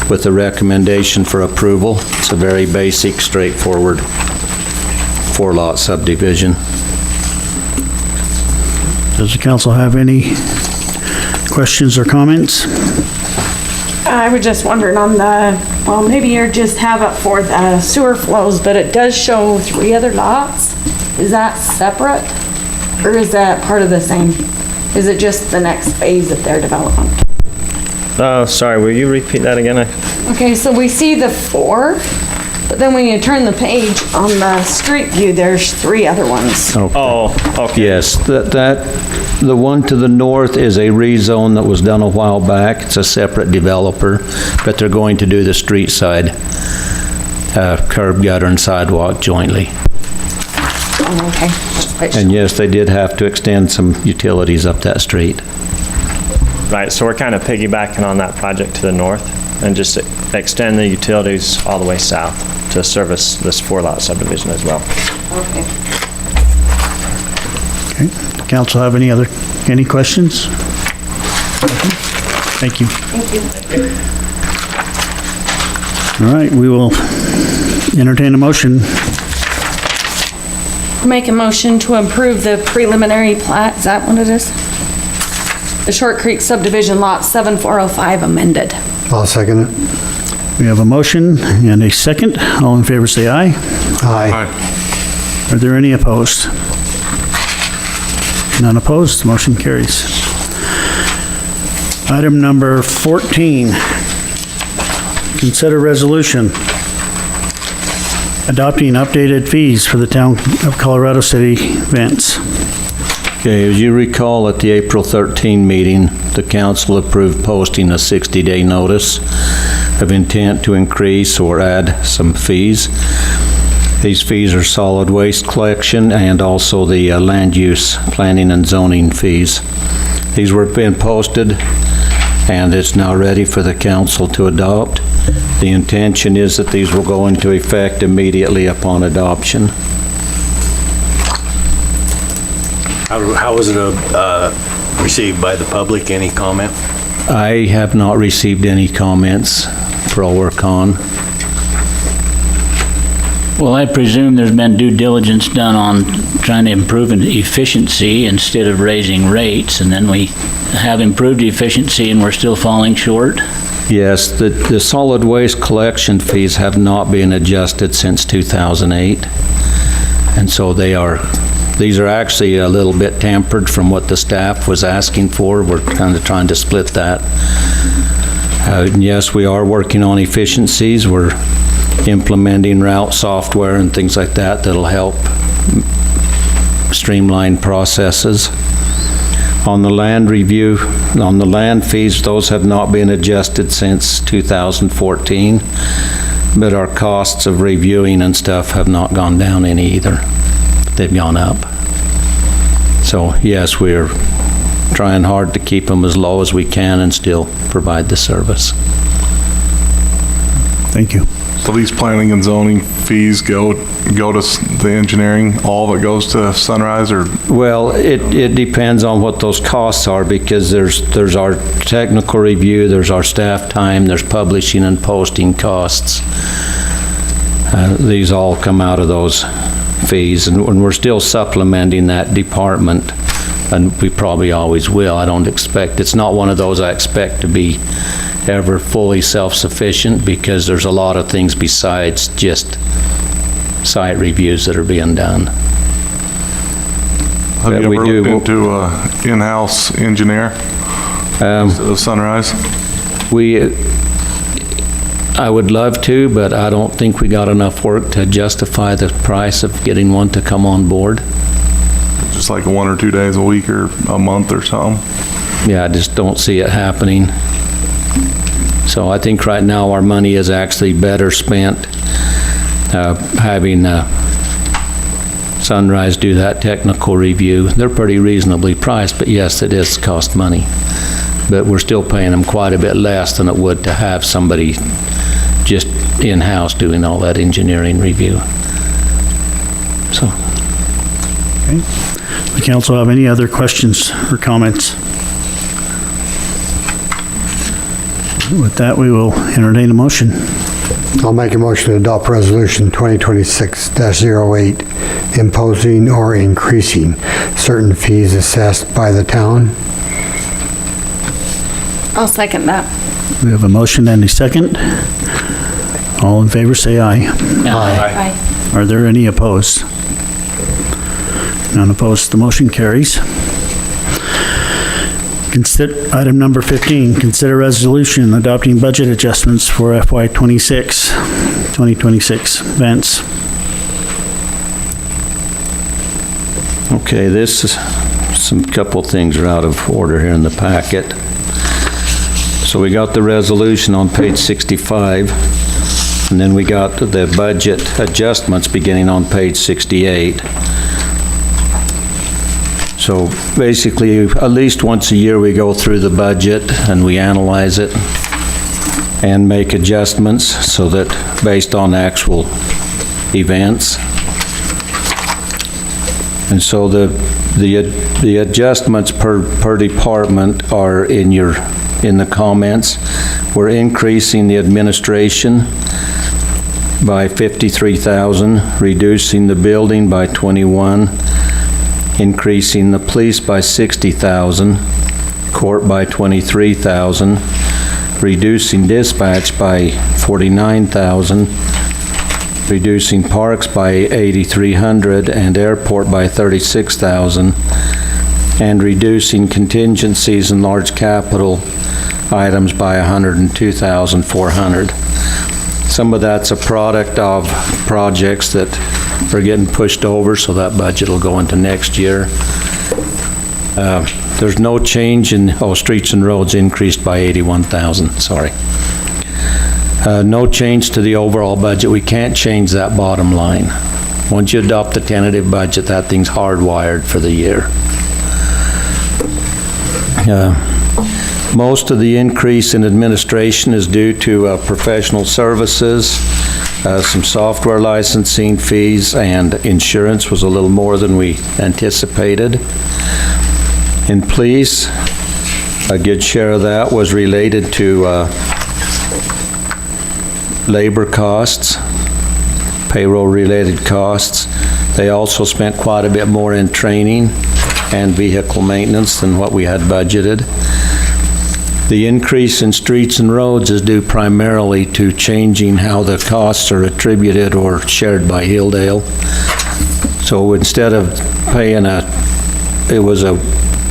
with a recommendation for approval. It's a very basic, straightforward 4-lot subdivision. Does the council have any questions or comments? I was just wondering on the, well, maybe you just have it for the sewer flows, but it does show 3 other lots. Is that separate? Or is that part of the same? Is it just the next phase of their development? Oh, sorry, will you repeat that again? Okay, so we see the 4, but then when you turn the page on the street view, there's 3 other ones. Okay. Oh, okay. Yes, the one to the north is a rezone that was done a while back. It's a separate developer, but they're going to do the street side curb, gutter, and sidewalk jointly. Oh, okay. And yes, they did have to extend some utilities up that street. Right, so we're kind of piggybacking on that project to the north and just extend the utilities all the way south to service this 4-lot subdivision as well. Okay. Okay. Council have any questions? Thank you. Thank you. All right, we will entertain a motion. Make a motion to approve the preliminary plat, is that what it is? The Short Creek subdivision lot 7405 amended. I'll second it. We have a motion and a second. All in favor, say aye. Aye. Are there any opposed? None opposed, motion carries. Item number 14, consider resolution adopting updated fees for the town of Colorado City, Vance. Okay, as you recall, at the April 13 meeting, the council approved posting a 60-day notice of intent to increase or add some fees. These fees are solid waste collection and also the land use planning and zoning fees. These were being posted and it's now ready for the council to adopt. The intention is that these will go into effect immediately upon adoption. How was it received by the public? Any comment? I have not received any comments for our work on. Well, I presume there's been due diligence done on trying to improve efficiency instead of raising rates, and then we have improved efficiency and we're still falling short? Yes, the solid waste collection fees have not been adjusted since 2008. And so these are actually a little bit tampered from what the staff was asking for. We're kind of trying to split that. Yes, we are working on efficiencies. We're implementing route software and things like that that'll help streamline processes. On the land review, on the land fees, those have not been adjusted since 2014, but our costs of reviewing and stuff have not gone down any either. They've gone up. So yes, we're trying hard to keep them as low as we can and still provide the service. Thank you. So these planning and zoning fees go to the engineering, all that goes to Sunrise, or? Well, it depends on what those costs are, because there's our technical review, there's our staff time, there's publishing and posting costs. These all come out of those fees, and we're still supplementing that department, and we probably always will. I don't expect, it's not one of those I expect to be ever fully self-sufficient, because there's a lot of things besides just site reviews that are being done. Have you ever looked into an in-house engineer of Sunrise? I would love to, but I don't think we got enough work to justify the price of getting one to come on board. Just like 1 or 2 days a week or a month or something? Yeah, I just don't see it happening. So I think right now our money is actually better spent having Sunrise do that technical review. They're pretty reasonably priced, but yes, it is cost money. But we're still paying them quite a bit less than it would to have somebody just in-house doing all that engineering review. So. Okay. The council have any other questions or comments? With that, we will entertain a motion. I'll make a motion to adopt Resolution 2026-08, imposing or increasing certain fees assessed by the town. I'll second that. We have a motion and a second. All in favor, say aye. Aye. Are there any opposed? None opposed, the motion carries. Item number 15, consider resolution adopting budget adjustments for FY 2026 events. Okay, this is some couple things are out of order here in the packet. So we got the resolution on page 65, and then we got the budget adjustments beginning on page 68. So basically, at least once a year, we go through the budget and we analyze it and make adjustments so that based on actual events. And so the adjustments per department are in the comments. We're increasing the administration by $53,000, reducing the building by $21,000, increasing the police by $60,000, court by $23,000, reducing dispatch by $49,000, reducing parks by $8,300 and airport by $36,000, and reducing contingencies and large capital items by $102,400. Some of that's a product of projects that are getting pushed over, so that budget will go into next year. There's no change in, streets and roads increased by $81,000, sorry. No change to the overall budget. We can't change that bottom line. Once you adopt the tentative budget, that thing's hardwired for the year. Most of the increase in administration is due to professional services, some software licensing fees, and insurance was a little more than we anticipated. In police, a good share of that was related to labor costs, payroll-related costs. They also spent quite a bit more in training and vehicle maintenance than what we had budgeted. The increase in streets and roads is due primarily to changing how the costs are attributed or shared by Hilldale. So instead of paying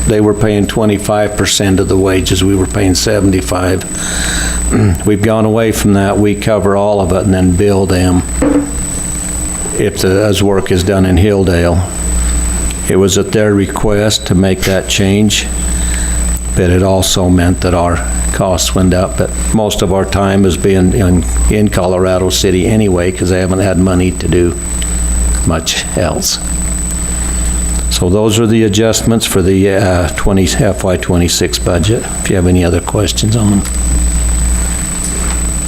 they were paying 25% of the wages, we were paying 75%. we've gone away from that. We cover all of it and then bill them as work is done in Hilldale. It was at their request to make that change, but it also meant that our costs went up. But most of our time has been in Colorado City anyway, because they haven't had money to do much else. So those are the adjustments for the FY26 budget. If you have any other questions on them.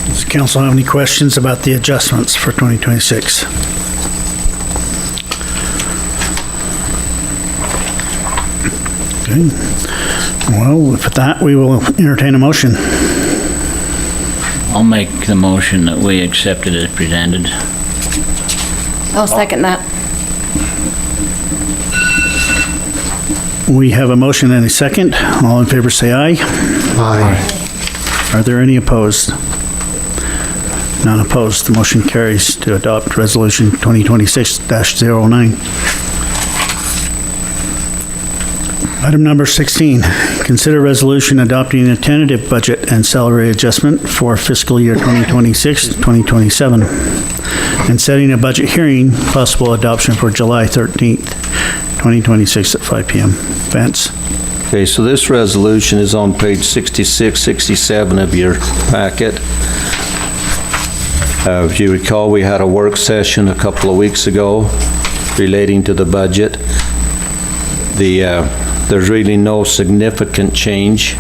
Does the council have any questions about the adjustments for 2026? Okay. Well, with that, we will entertain a motion. I'll make the motion that we accept it as presented. I'll second that. We have a motion and a second. All in favor say aye. Aye. Are there any opposed? None opposed. The motion carries to adopt Resolution 2026-09. Item number 16, consider resolution adopting a tentative budget and salary adjustment for fiscal year 2026-2027 and setting a budget hearing, possible adoption for July 13th, 2026 at 5 p.m. Vance? Okay, so this resolution is on page 66, 67 of your packet. If you recall, we had a work session a couple of weeks ago relating to the budget. There's really no significant change.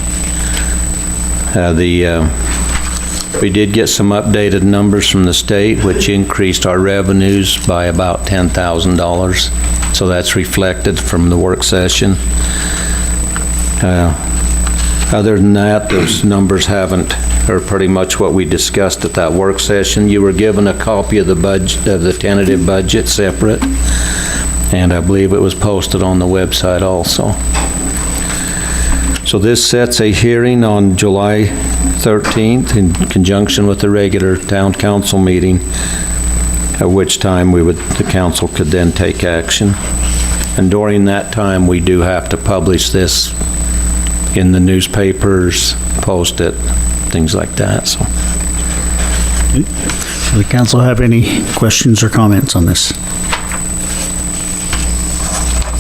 We did get some updated numbers from the state, which increased our revenues by about $10,000. So that's reflected from the work session. Other than that, those numbers are pretty much what we discussed at that work session. You were given a copy of the budget, of the tentative budget separate, and I believe it was posted on the website also. So this sets a hearing on July 13th in conjunction with the regular town council meeting, at which time the council could then take action. And during that time, we do have to publish this in the newspapers, post it, things like that, so. Does the council have any questions or comments on this?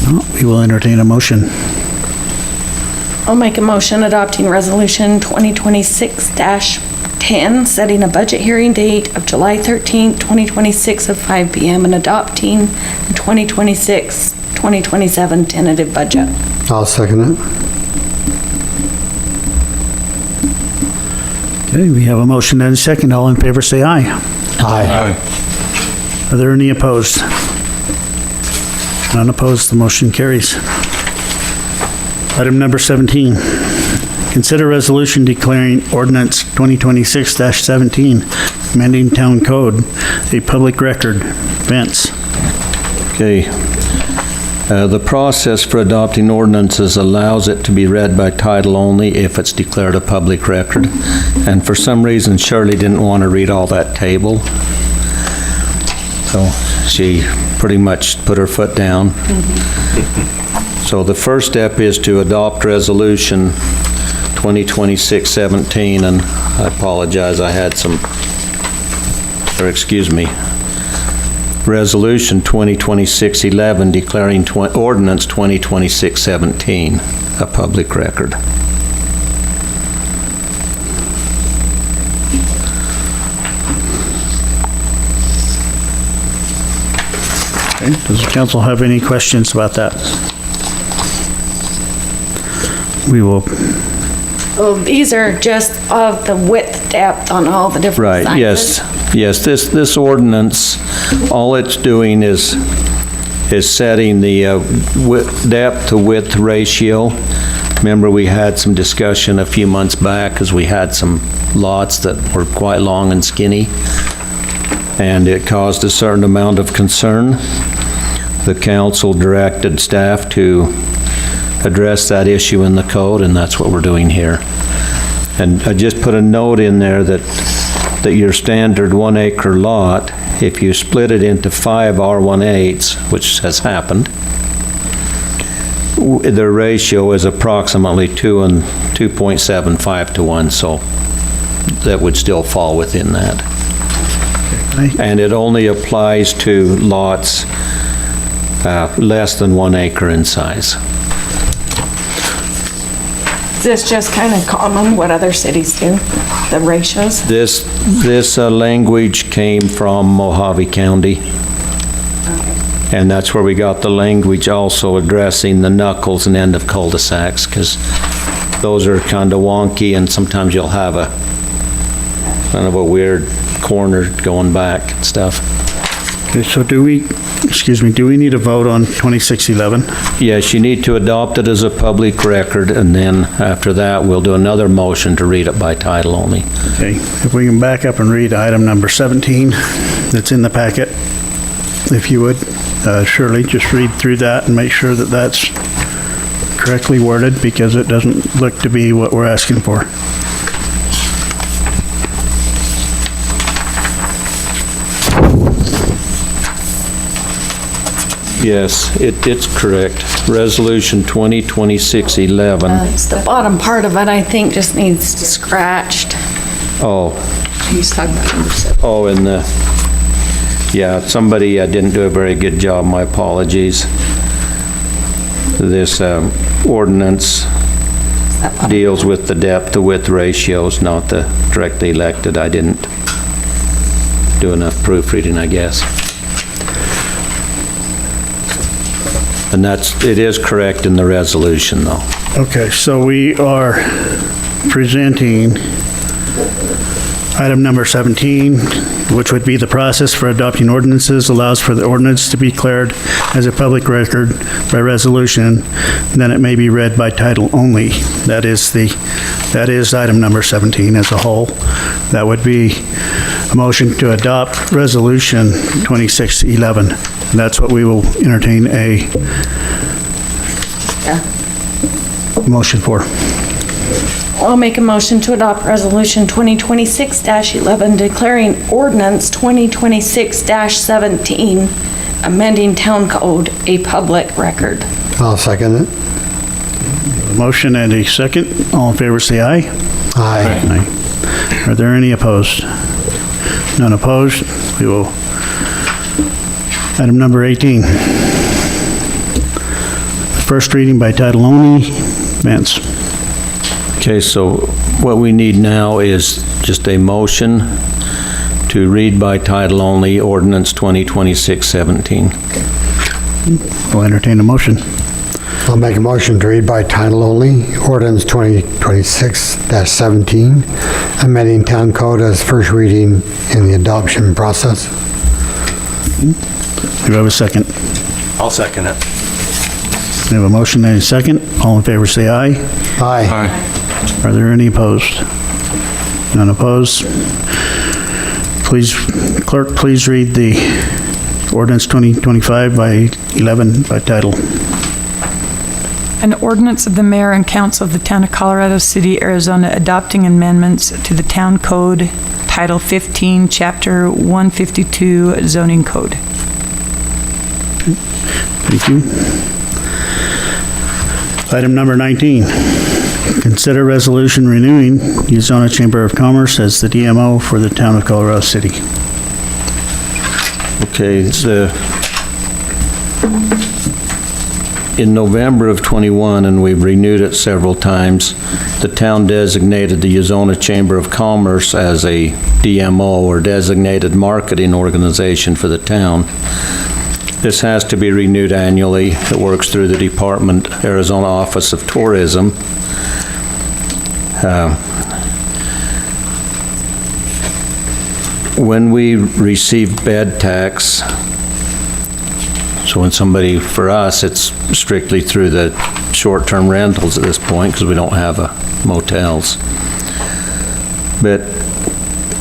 No, we will entertain a motion. I'll make a motion adopting Resolution 2026-10, setting a budget hearing date of July 13th, 2026 at 5 p.m. and adopting the 2026-2027 tentative budget. I'll second it. Okay, we have a motion and a second. All in favor say aye. Aye. Are there any opposed? None opposed, the motion carries. Item number 17, consider resolution declaring ordinance 2026-17, amending town code, a public record. Vance? Okay. The process for adopting ordinances allows it to be read by title only if it's declared a public record. And for some reason, Shirley didn't want to read all that table. So she pretty much put her foot down. So the first step is to adopt Resolution 2026-17, and I apologize, I had Resolution 2026-11 declaring Ordinance 2026-17 a public record. Okay, does the council have any questions about that? We will. Well, these are just of the width, depth on all the different sizes. Yes, this ordinance, all it's doing is setting the depth to width ratio. Remember, we had some discussion a few months back as we had some lots that were quite long and skinny, and it caused a certain amount of concern. The council directed staff to address that issue in the code, and that's what we're doing here. And I just put a note in there that your standard 1 acre lot, if you split it into 5 R1/8s, which has happened, the ratio is approximately 2.75 to 1, so that would still fall within that. And it only applies to lots less than 1 acre in size. Is this just kind of common, what other cities do, the ratios? This language came from Mojave County. And that's where we got the language also addressing the knuckles and end of cul-de-sacs, because those are kind of wonky, and sometimes you'll have a kind of a weird corner going back and stuff. Okay, so do we need a vote on 2611? Yes, you need to adopt it as a public record, and then after that, we'll do another motion to read it by title only. Okay, if we can back up and read item number 17 that's in the packet, if you would, Shirley, just read through that and make sure that that's correctly worded, because it doesn't look to be what we're asking for. Yes, it's correct. Resolution 2026-11. It's the bottom part of it, I think, just needs scratched. Oh, He's talking about number 7. oh, and yeah, somebody didn't do a very good job, my apologies. This ordinance deals with the depth to width ratios, not the directly elected. I didn't do enough proofreading, I guess. And it is correct in the resolution, though. Okay, so we are presenting item number 17, which would be the process for adopting ordinances, allows for the ordinance to be declared as a public record by resolution, then it may be read by title only. That is item number 17 as a whole. That would be a motion to adopt resolution 2611. That's what we will entertain a motion for. I'll make a motion to adopt Resolution 2026-11, declaring ordinance 2026-17, amending town code a public record. I'll second it. Motion and a second. All in favor, say aye. Aye. Aye. Are there any opposed? None opposed. We will. Item number 18. First reading by title only. Vance. Okay, so what we need now is just a motion to read by title only ordinance 2026-17. I'll entertain a motion. I'll make a motion to read by title only, ordinance 2026-17, amending town code as first reading in the adoption process. Do I have a second? I'll second it. We have a motion and a second. All in favor, say aye. Aye. Are there any opposed? None opposed. Please, clerk, please read the ordinance 2025-11 by title. An ordinance of the mayor and council of the town of Colorado City, Arizona, adopting amendments to the town code, Title 15, Chapter 152, zoning code. Thank you. Item number 19. Consider resolution renewing the Arizona Chamber of Commerce as the DMO for the town of Colorado City. Okay, it's in November of '21, and we've renewed it several times, the town designated the Arizona Chamber of Commerce as a DMO, or designated marketing organization for the town. This has to be renewed annually. It works through the Department, Arizona Office of Tourism. When we receive bed tax, so when somebody, for us, it's strictly through the short-term rentals at this point because we don't have motels. But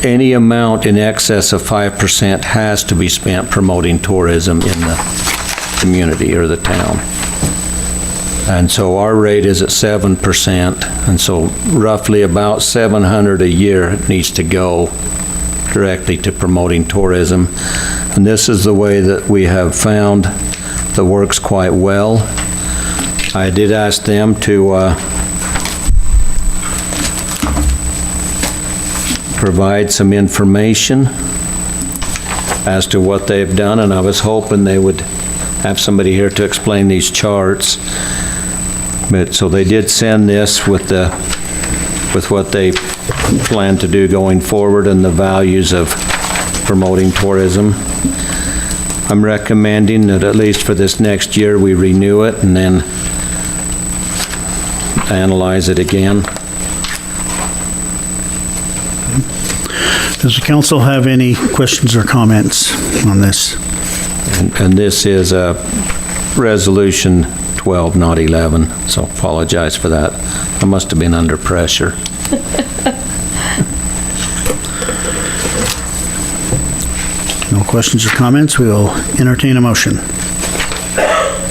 any amount in excess of 5% has to be spent promoting tourism in the community or the town. And so our rate is at 7%, and so roughly about $700 a year needs to go directly to promoting tourism. And this is the way that we have found that works quite well. I did ask them to provide some information as to what they've done, and I was hoping they would have somebody here to explain these charts. But, so they did send this with what they plan to do going forward and the values of promoting tourism. I'm recommending that at least for this next year, we renew it and then analyze it again. Does the council have any questions or comments on this? And this is Resolution 12, not 11, so apologize for that. I must have been under pressure. No questions or comments? We will entertain a motion.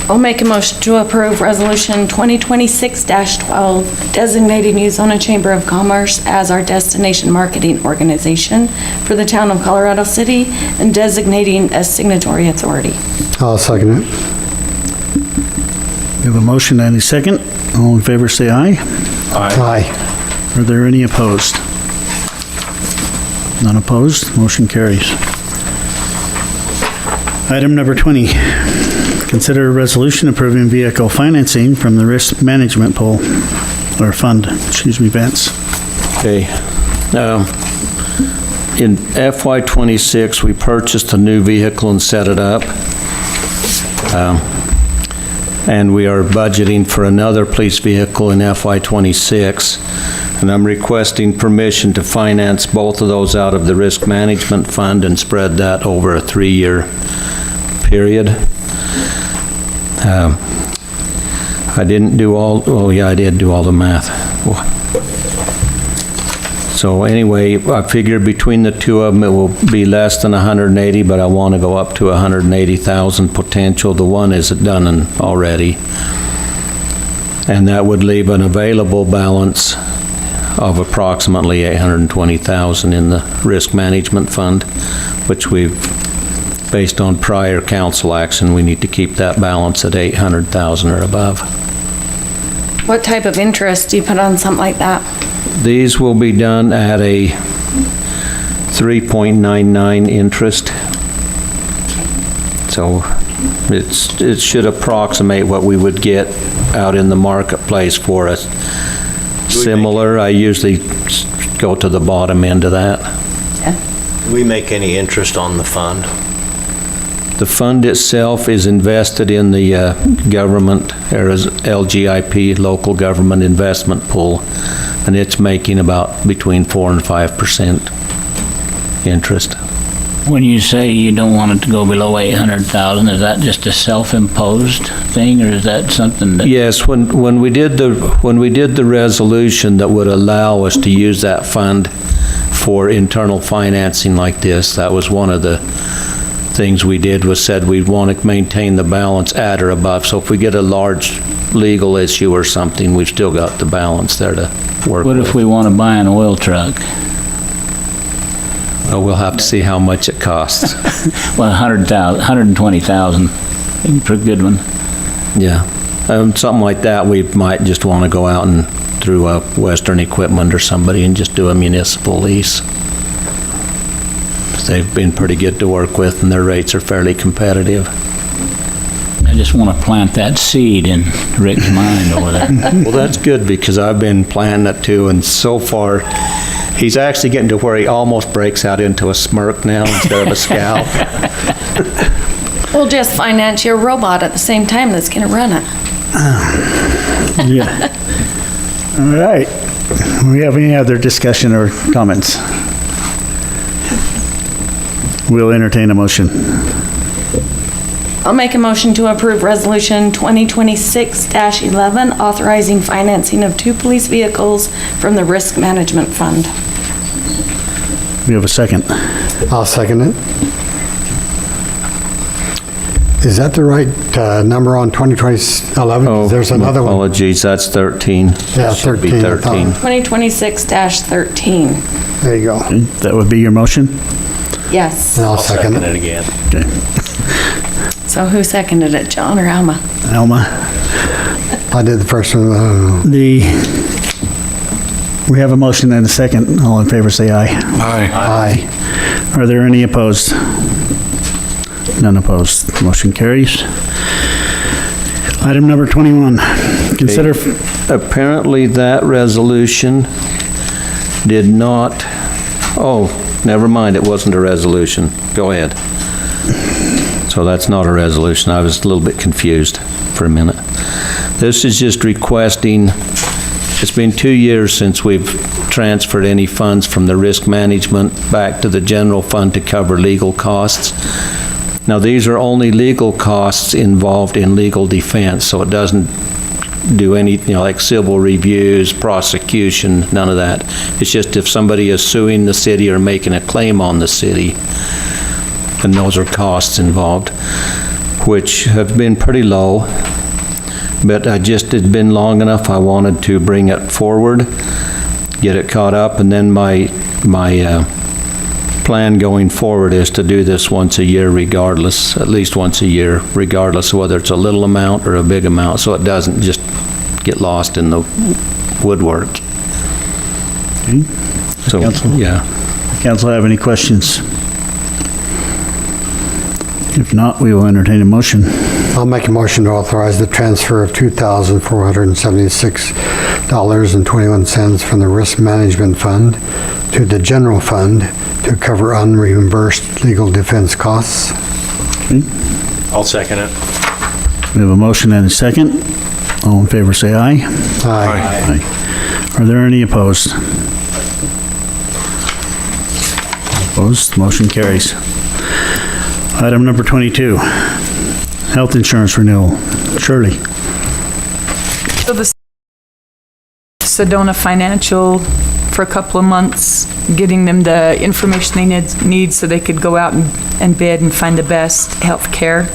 I'll make a motion to approve Resolution 2026-12, designating Uzona Chamber of Commerce as our destination marketing organization for the town of Colorado City and designating a signatory authority. I'll second it. We have a motion and a second. All in favor, say aye. Aye. Are there any opposed? None opposed, motion carries. Item number 20, consider a resolution approving vehicle financing from the risk management pool, or fund, Vance. Okay. In FY26, we purchased a new vehicle and set it up. And we are budgeting for another police vehicle in FY26. And I'm requesting permission to finance both of those out of the risk management fund and spread that over a 3-year period. I didn't do all, oh yeah, I did do all the math. So anyway, I figured between the two of them, it will be less than 180, but I want to go up to 180,000 potential. The one is done already. And that would leave an available balance of approximately 820,000 in the risk management fund, which we've, based on prior council action, we need to keep that balance at 800,000 or above. What type of interest do you put on something like that? These will be done at a 3.99 interest. So it should approximate what we would get out in the marketplace for us. Similar, I usually go to the bottom end of that. Do we make any interest on the fund? The fund itself is invested in the government, LGIP, local government investment pool, and it's making about between 4% and 5% interest. When you say you don't want it to go below 800,000, is that just a self-imposed thing, or is that something that? Yes, when we did the resolution that would allow us to use that fund for internal financing like this, that was one of the things we did, was said we'd want to maintain the balance at or above. So if we get a large legal issue or something, we've still got the balance there to work with. What if we want to buy an oil truck? Well, we'll have to see how much it costs. Well, 120,000, for a good one. Yeah, something like that, we might just want to go out and through Western Equipment or somebody and just do a municipal lease. They've been pretty good to work with and their rates are fairly competitive. I just want to plant that seed in Rick's mind over there. Well, that's good because I've been planting it too, and so far, he's actually getting to where he almost breaks out into a smirk now instead of a scowl. We'll just finance your robot at the same time that's gonna run it. Yeah. All right. Do we have any other discussion or comments? We'll entertain a motion. I'll make a motion to approve Resolution 2026-11, authorizing financing of 2 police vehicles from the Risk Management Fund. We have a second. I'll second it. Is that the right number on 2011? Oh, There's another one. apologies, that's 13. Yeah, Should be 13. 2026-13. There you go. Okay, that would be your motion? Yes. And I'll second it. again. Okay. So who seconded it, John or Alma? Alma? I did the first one. The We have a motion and a second. All in favor, say aye. Aye. Aye. Are there any opposed? None opposed. Motion carries. Item number 21, consider... Apparently that resolution did not, oh, never mind, it wasn't a resolution. Go ahead. So that's not a resolution. I was a little bit confused for a minute. This is just requesting, it's been 2 years since we've transferred any funds from the risk management back to the general fund to cover legal costs. Now, these are only legal costs involved in legal defense, so it doesn't do any, like civil reviews, prosecution, none of that. It's just if somebody is suing the city or making a claim on the city, and those are costs involved, which have been pretty low, but it's been long enough, I wanted to bring it forward, get it caught up, and then my plan going forward is to do this once a year regardless, at least once a year, regardless of whether it's a little amount or a big amount, so it doesn't just get lost in the woodwork. Okay. So, Council? yeah. Council have any questions? If not, we will entertain a motion. I'll make a motion to authorize the transfer of $2,476.21 from the Risk Management Fund to the General Fund to cover unreimbursed legal defense costs. Okay. I'll second it. We have a motion and a second. All in favor, say aye. Aye. Aye. Are there any opposed? Opposed, motion carries. Item number 22, health insurance renewal. Shirley. So the Sedona Financial for a couple of months, getting them the information they need so they could go out and bid and find the best health care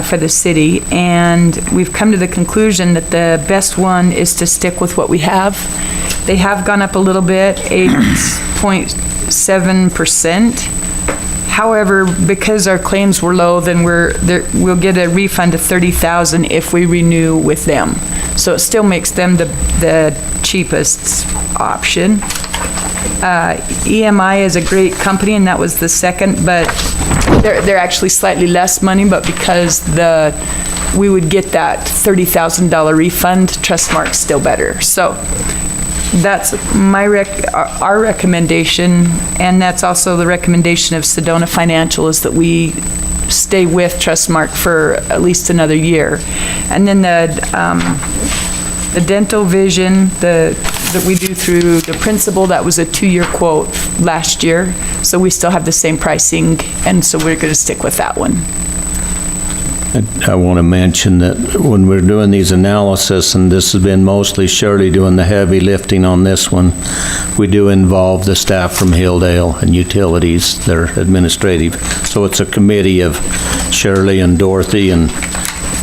for the city. And we've come to the conclusion that the best one is to stick with what we have. They have gone up a little bit, 8.7%. However, because our claims were low, then we'll get a refund of $30,000 if we renew with them. So it still makes them the cheapest option. EMI is a great company, and that was the second, but they're actually slightly less money, but because we would get that $30,000 refund, Trustmark's still better. So that's our recommendation, and that's also the recommendation of Sedona Financial, is that we stay with Trustmark for at least another year. And then the dental vision that we do through the principal, that was a 2-year quote last year, so we still have the same pricing, and so we're going to stick with that one. I want to mention that when we're doing these analysis, and this has been mostly Shirley doing the heavy lifting on this one, we do involve the staff from Hilldale and utilities, their administrative. So it's a committee of Shirley and Dorothy and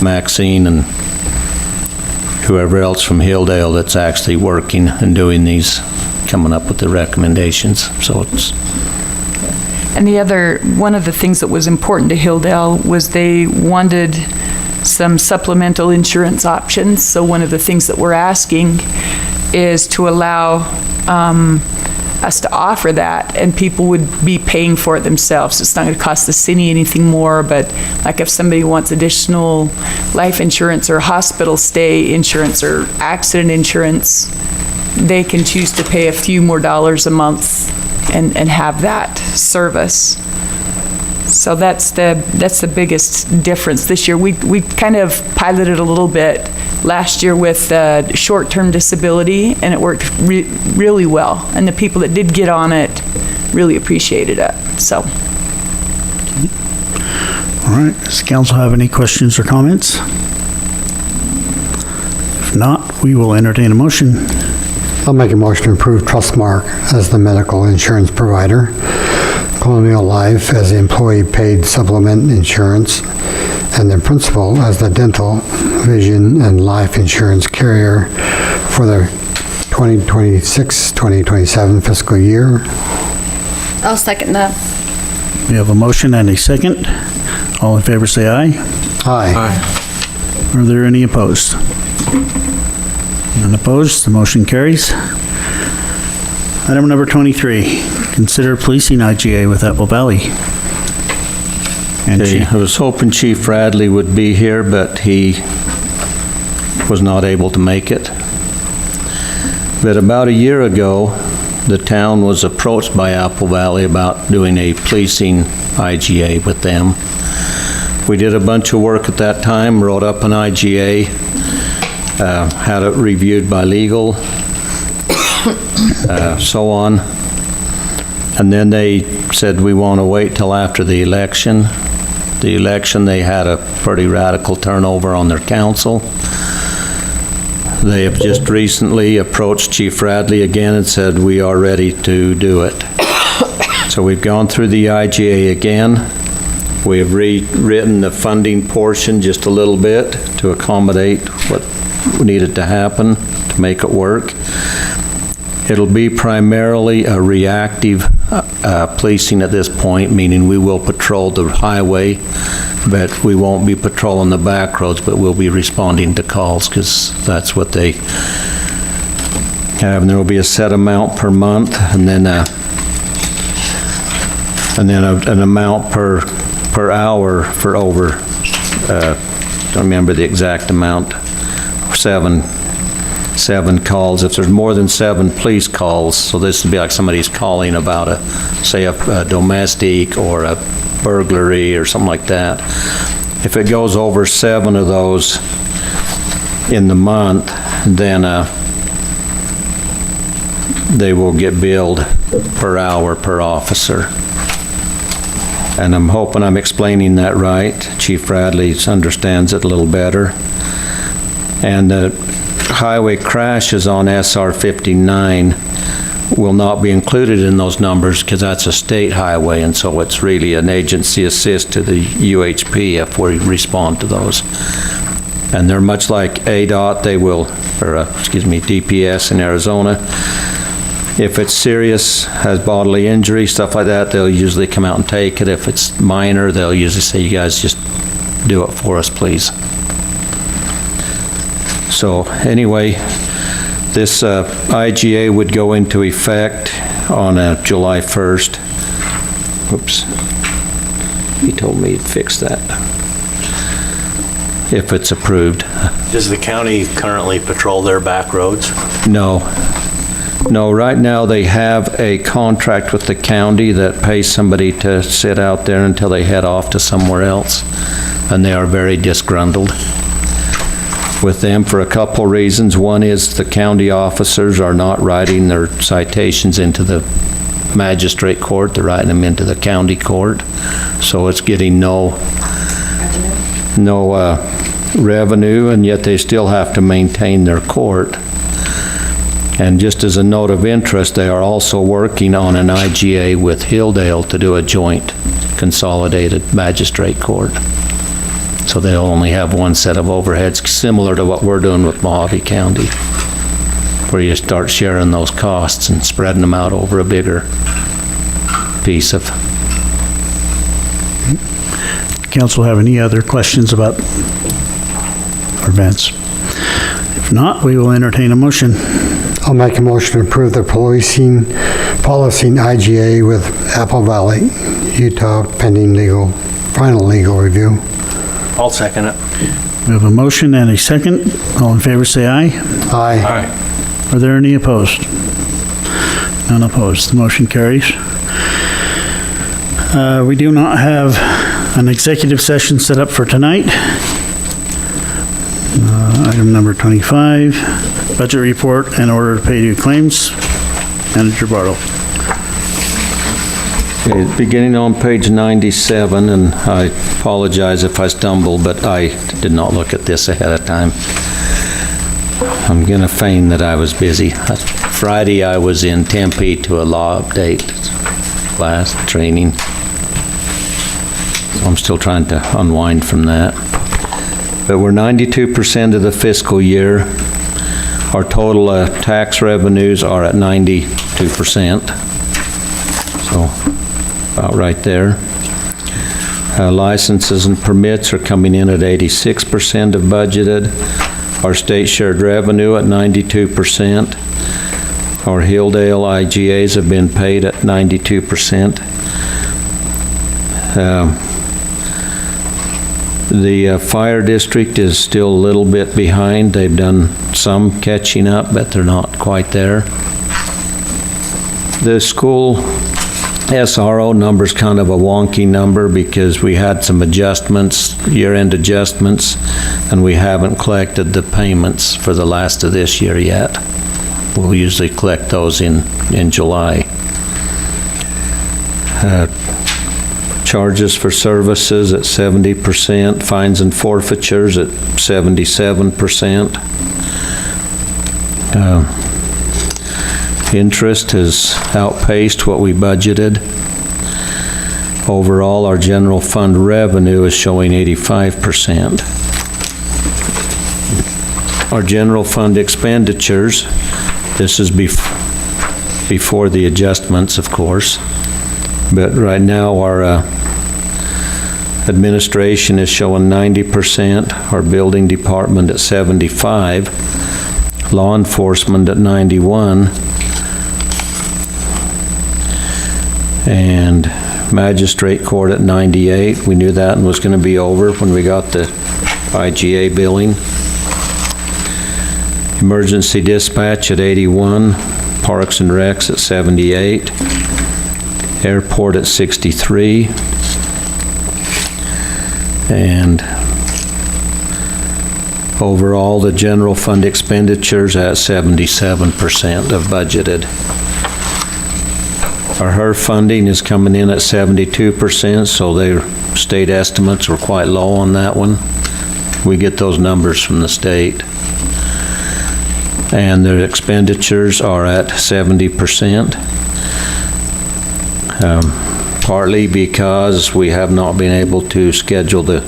Maxine and whoever else from Hilldale that's actually working and doing these, coming up with the recommendations. So it's... And one of the things that was important to Hilldale was they wanted some supplemental insurance options. So one of the things that we're asking is to allow us to offer that, and people would be paying for it themselves. It's not going to cost the city anything more, but like if somebody wants additional life insurance or hospital stay insurance or accident insurance, they can choose to pay a few more dollars a month and have that service. So that's the biggest difference this year. We kind of piloted a little bit last year with short-term disability, and it worked really well. And the people that did get on it really appreciated it. So. All right, does the council have any questions or comments? If not, we will entertain a motion. I'll make a motion to approve Trustmark as the medical insurance provider, Colonial Life as the employee-paid supplement insurance, and the principal as the dental, vision, and life insurance carrier for the 2026-2027 fiscal year. I'll second that. We have a motion and a second. All in favor, say aye. Aye. Are there any opposed? None opposed, the motion carries. Item number 23, consider policing IGA with Apple Valley. And Okay, I was hoping Chief Radley would be here, but he was not able to make it. But about a year ago, the town was approached by Apple Valley about doing a policing IGA with them. We did a bunch of work at that time, wrote up an IGA, had it reviewed by legal, so on. And then they said, we want to wait till after the election. The election, they had a pretty radical turnover on their council. They have just recently approached Chief Radley again and said, we are ready to do it. So we've gone through the IGA again. We have rewritten the funding portion just a little bit to accommodate what needed to happen to make it work. It'll be primarily a reactive policing at this point, meaning we will patrol the highway, but we won't be patrolling the back roads, but we'll be responding to calls because that's what they have. And there will be a set amount per month, and then an amount per hour for over, don't remember the exact amount, seven calls. If there's more than 7 police calls, so this would be like somebody's calling about a domestic or a burglary or something like that. If it goes over 7 of those in the month, then they will get billed per hour per officer. And I'm hoping I'm explaining that right. Chief Radley understands it a little better. And highway crashes on SR 59 will not be included in those numbers because that's a state highway, and so it's really an agency assist to the UHP if we respond to those. And they're much like ADOT, they will, or DPS in Arizona. If it's serious, has bodily injury, stuff like that, they'll usually come out and take it. If it's minor, they'll usually say, you guys just do it for us, please. So anyway, this IGA would go into effect on July 1st. Oops. He told me he'd fix that. If it's approved. Does the county currently patrol their back roads? No. No, right now they have a contract with the county that pays somebody to sit out there until they head off to somewhere else. And they are very disgruntled with them for a couple reasons. One is the county officers are not writing their citations into the magistrate court, they're writing them into the county court. So it's getting no revenue, and yet they still have to maintain their court. And just as a note of interest, they are also working on an IGA with Hilldale to do a joint consolidated magistrate court. So they'll only have one set of overheads, similar to what we're doing with Mojave County, where you start sharing those costs and spreading them out over a bigger piece of. Council have any other questions about our events? If not, we will entertain a motion. I'll make a motion to approve the policing IGA with Apple Valley, Utah, pending final legal review. I'll second it. We have a motion and a second. All in favor, say aye. Aye. Are there any opposed? None opposed. The motion carries. We do not have an executive session set up for tonight. Item number 25, budget report and order to pay due claims. Manager Bartle. Okay, beginning on page 97, and I apologize if I stumble, but I did not look at this ahead of time. I'm going to feign that I was busy. Friday, I was in Tempe to a law update class training. I'm still trying to unwind from that. But we're 92% of the fiscal year. Our total tax revenues are at 92%. So about right there. Licenses and permits are coming in at 86% of budgeted. Our state shared revenue at 92%. Our Hilldale IGAs have been paid at 92%. The fire district is still a little bit behind. They've done some catching up, but they're not quite there. The school SRO number's kind of a wonky number because we had some adjustments, year-end adjustments, and we haven't collected the payments for the last of this year yet. We'll usually collect those in July. Charges for services at 70%, fines and forfeitures at 77%. Interest has outpaced what we budgeted. Overall, our general fund revenue is showing 85%. Our general fund expenditures, this is before the adjustments, of course, but right now our administration is showing 90%, our building department at 75%, law enforcement at 91%, and magistrate court at 98%. We knew that and was going to be over when we got the IGA billing. Emergency dispatch at 81%, parks and recs at 78%, airport at 63%, and overall the general fund expenditures at 77% of budgeted. Our HERF funding is coming in at 72%, so their state estimates were quite low on that one. We get those numbers from the state. And their expenditures are at 70%. Partly because we have not been able to schedule the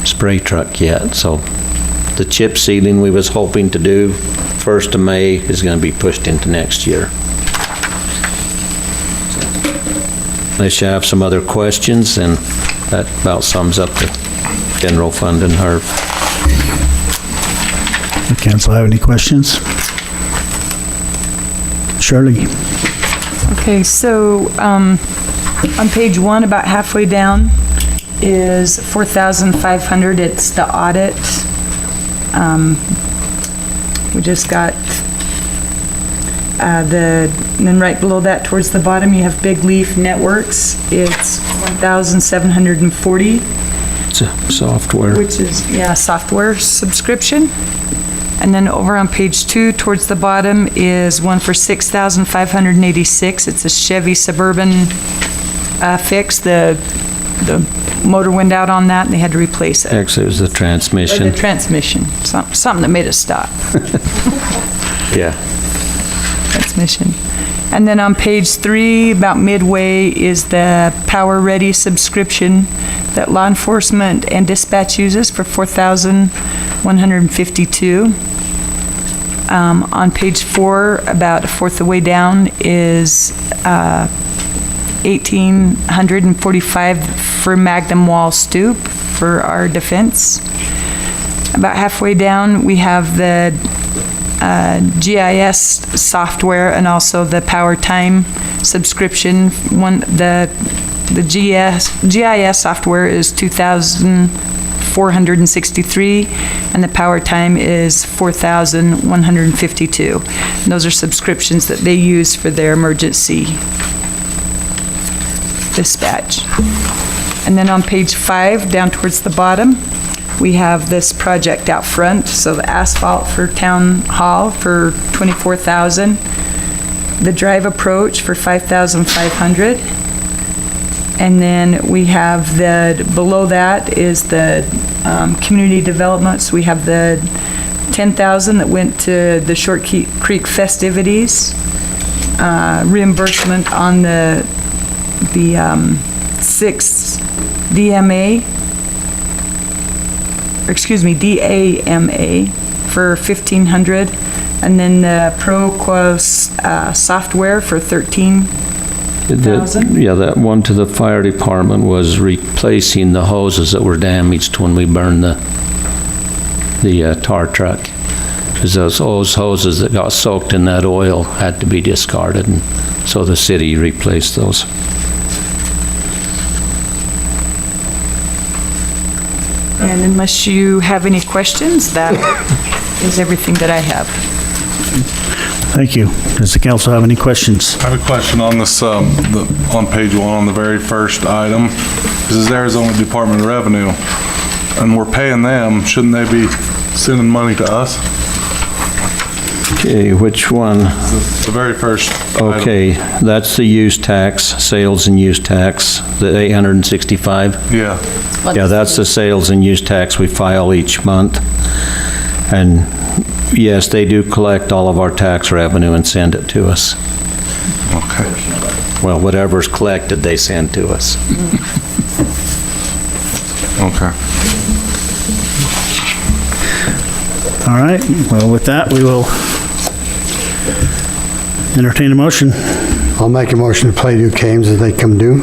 spray truck yet. So the chip sealing we was hoping to do 1st of May is going to be pushed into next year. Unless you have some other questions, and that about sums up the general fund and HERF. Council have any questions? Shirley? Okay, so on page 1, about halfway down, is 4,500. It's the audit. We just got and then right below that, towards the bottom, you have Big Leaf Networks. It's 1,740. It's a software. Which is, yeah, software subscription. And then over on page 2, towards the bottom, is one for 6,586. It's a Chevy Suburban fix. The motor went out on that, and they had to replace it. Actually, it was the transmission. Or the transmission, something that made it stop. Yeah. Transmission. And then on page 3, about midway, is the Power Ready subscription that law enforcement and dispatch uses for $4,152. On page 4, about a fourth of the way down, is $1,845 for Magnum Wall Stoop for our defense. About halfway down, we have the GIS software and also the Power Time subscription. The GIS software is $2,463, and the Power Time is $4,152. And those are subscriptions that they use for their emergency dispatch. And then on page 5, down towards the bottom, we have this project out front, so the asphalt for Town Hall for $24,000, the drive approach for $5,500, and then we have below that is the community developments. We have the $10,000 that went to the Short Creek festivities, reimbursement on the 6 DAMA for $1,500, and then the ProQuos software for $13,000. Yeah, that one to the fire department was replacing the hoses that were damaged when we burned the tar truck. because those hoses that got soaked in that oil had to be discarded, and so the city replaced those. And unless you have any questions, that is everything that I have. Thank you. Does the council have any questions? I have a question on this, on page 1, on the very first item. This is Arizona Department of Revenue, and we're paying them. Shouldn't they be sending money to us? Okay, which one? The very first item. Okay, that's the use tax, sales and use tax, the 865? Yeah. Yeah, that's the sales and use tax we file each month. And yes, they do collect all of our tax revenue and send it to us. Okay. Well, whatever's collected, they send to us. Okay. All right, well, with that, we will entertain a motion. I'll make a motion to play Duke Ames as they come due.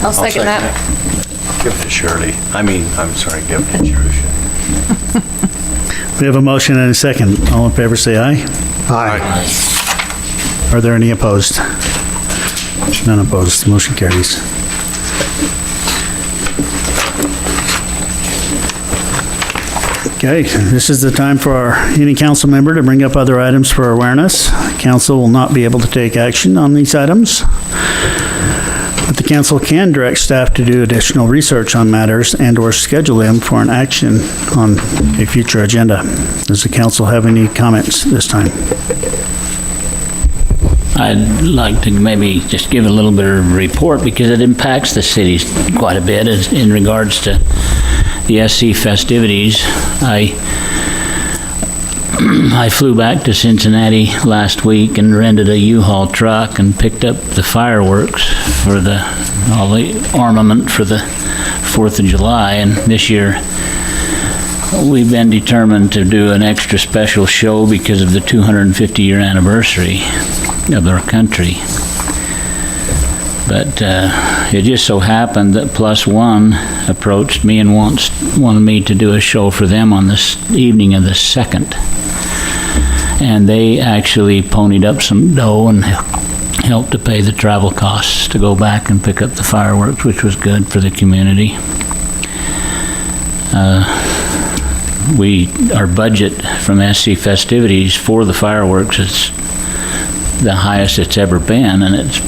I'll second that. Give it to Shirley. I'm sorry, give it to Jerusha. We have a motion and a second. All in favor, say aye. Aye. Are there any opposed? None opposed. The motion carries. Okay, this is the time for any council member to bring up other items for awareness. Council will not be able to take action on these items, but the council can direct staff to do additional research on matters and/or schedule them for an action on a future agenda. Does the council have any comments this time? I'd like to maybe just give a little bit of a report because it impacts the cities quite a bit in regards to the SC festivities. I flew back to Cincinnati last week and rented a U-Haul truck and picked up the fireworks for all the armament for the 4th of July. And this year, we've been determined to do an extra special show because of the 250-year anniversary of our country. But it just so happened that Plus One approached me and wanted me to do a show for them on this evening of the 2nd. And they actually ponied up some dough and helped to pay the travel costs to go back and pick up the fireworks, which was good for the community. Our budget from SC Festivities for the fireworks is the highest it's ever been, and it's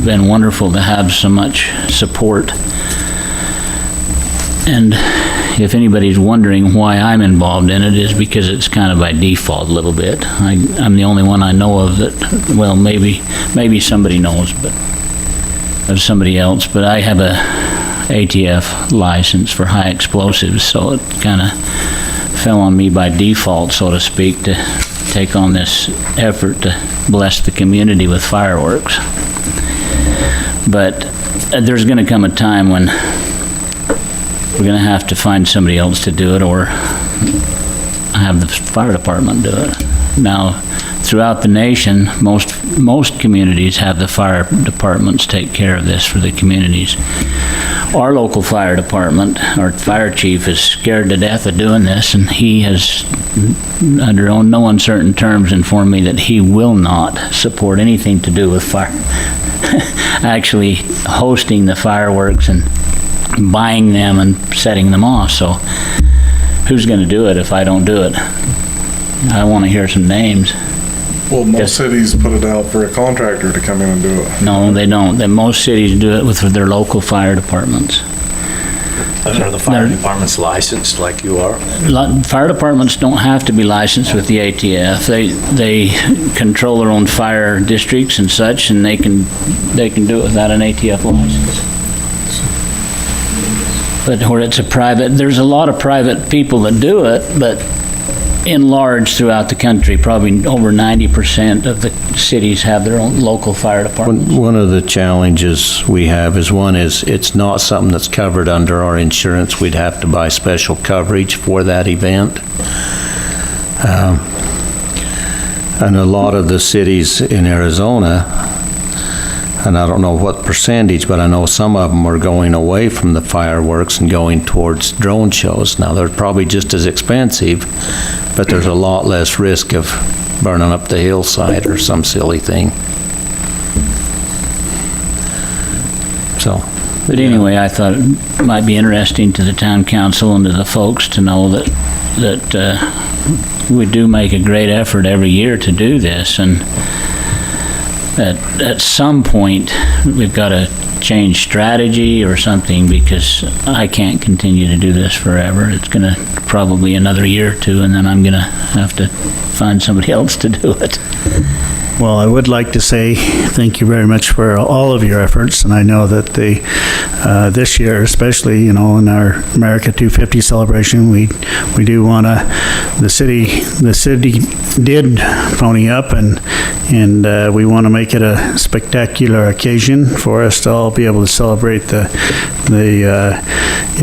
been wonderful to have so much support. And if anybody's wondering why I'm involved in it, is because it's kind of by default a little bit. I'm the only one I know of that, well, maybe somebody knows, but of somebody else, but I have a ATF license for high explosives, so it kind of fell on me by default, so to speak, to take on this effort to bless the community with fireworks. But there's going to come a time when we're going to have to find somebody else to do it, or have the fire department do it. Now, throughout the nation, most communities have the fire departments take care of this for the communities. Our local fire department, our fire chief, is scared to death of doing this, and he has, under no uncertain terms, informed me that he will not support anything to do with fire, actually hosting the fireworks and buying them and setting them off. So who's going to do it if I don't do it? I want to hear some names. Well, most cities put it out for a contractor to come in and do it. No, they don't. Most cities do it with their local fire departments. Are the fire departments licensed like you are? Fire departments don't have to be licensed with the ATF. They control their own fire districts and such, and they can do it without an ATF license. But where it's a private, there's a lot of private people that do it, but in large throughout the country, probably over 90% of the cities have their own local fire department. One of the challenges we have is it's not something that's covered under our insurance. We'd have to buy special coverage for that event. And a lot of the cities in Arizona and I don't know what percentage, but I know some of them are going away from the fireworks and going towards drone shows. Now, they're probably just as expensive, but there's a lot less risk of burning up the hillside or some silly thing. So. But anyway, I thought it might be interesting to the town council and to the folks to know that we do make a great effort every year to do this, and at some point, we've got to change strategy or something, because I can't continue to do this forever. It's going to probably another year or two, and then I'm going to have to find somebody else to do it. Well, I would like to say thank you very much for all of your efforts, and I know that this year, especially, in our America 250 celebration, we do want to. The city did pony up, and we want to make it a spectacular occasion for us to all be able to celebrate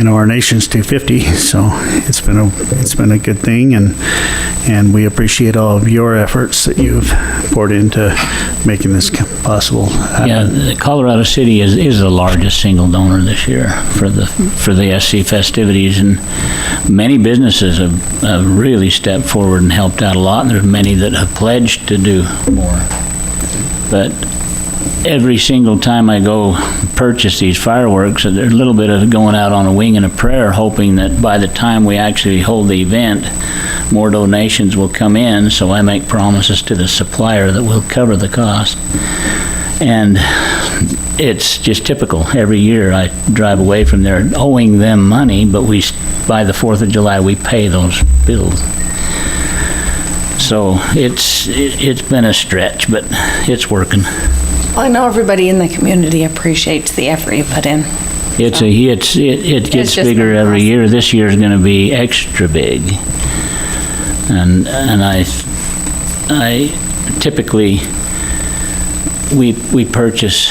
our nation's 250. So it's been a good thing, and we appreciate all of your efforts that you've poured into making this possible happen. Yeah, Colorado City is the largest single donor this year for the SC festivities, and many businesses have really stepped forward and helped out a lot, and there's many that have pledged to do more. But every single time I go purchase these fireworks, there's a little bit of going out on a wing and a prayer, hoping that by the time we actually hold the event, more donations will come in, so I make promises to the supplier that we'll cover the cost. And it's just typical. Every year I drive away from there owing them money, but by the 4th of July, we pay those bills. So it's been a stretch, but it's working. Well, I know everybody in the community appreciates the effort you put in. It gets just bigger been every awesome. year. This year's going to be extra big. And I typically, we purchase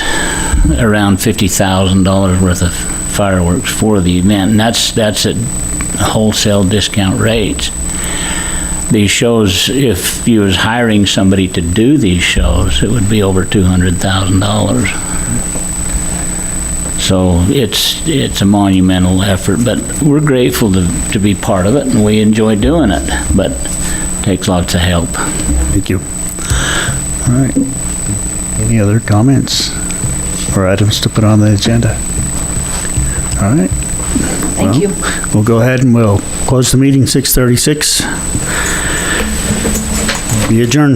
around $50,000 worth of fireworks for the event, and that's at wholesale discount rates. These shows, if you was hiring somebody to do these shows, it would be over $200,000. So it's a monumental effort, but we're grateful to be part of it, and we enjoy doing it, but it takes lots of help. Thank you. All right. Any other comments or items to put on the agenda? All right. Thank you. We'll go ahead and we'll close the meeting, 6:36. Be adjourned.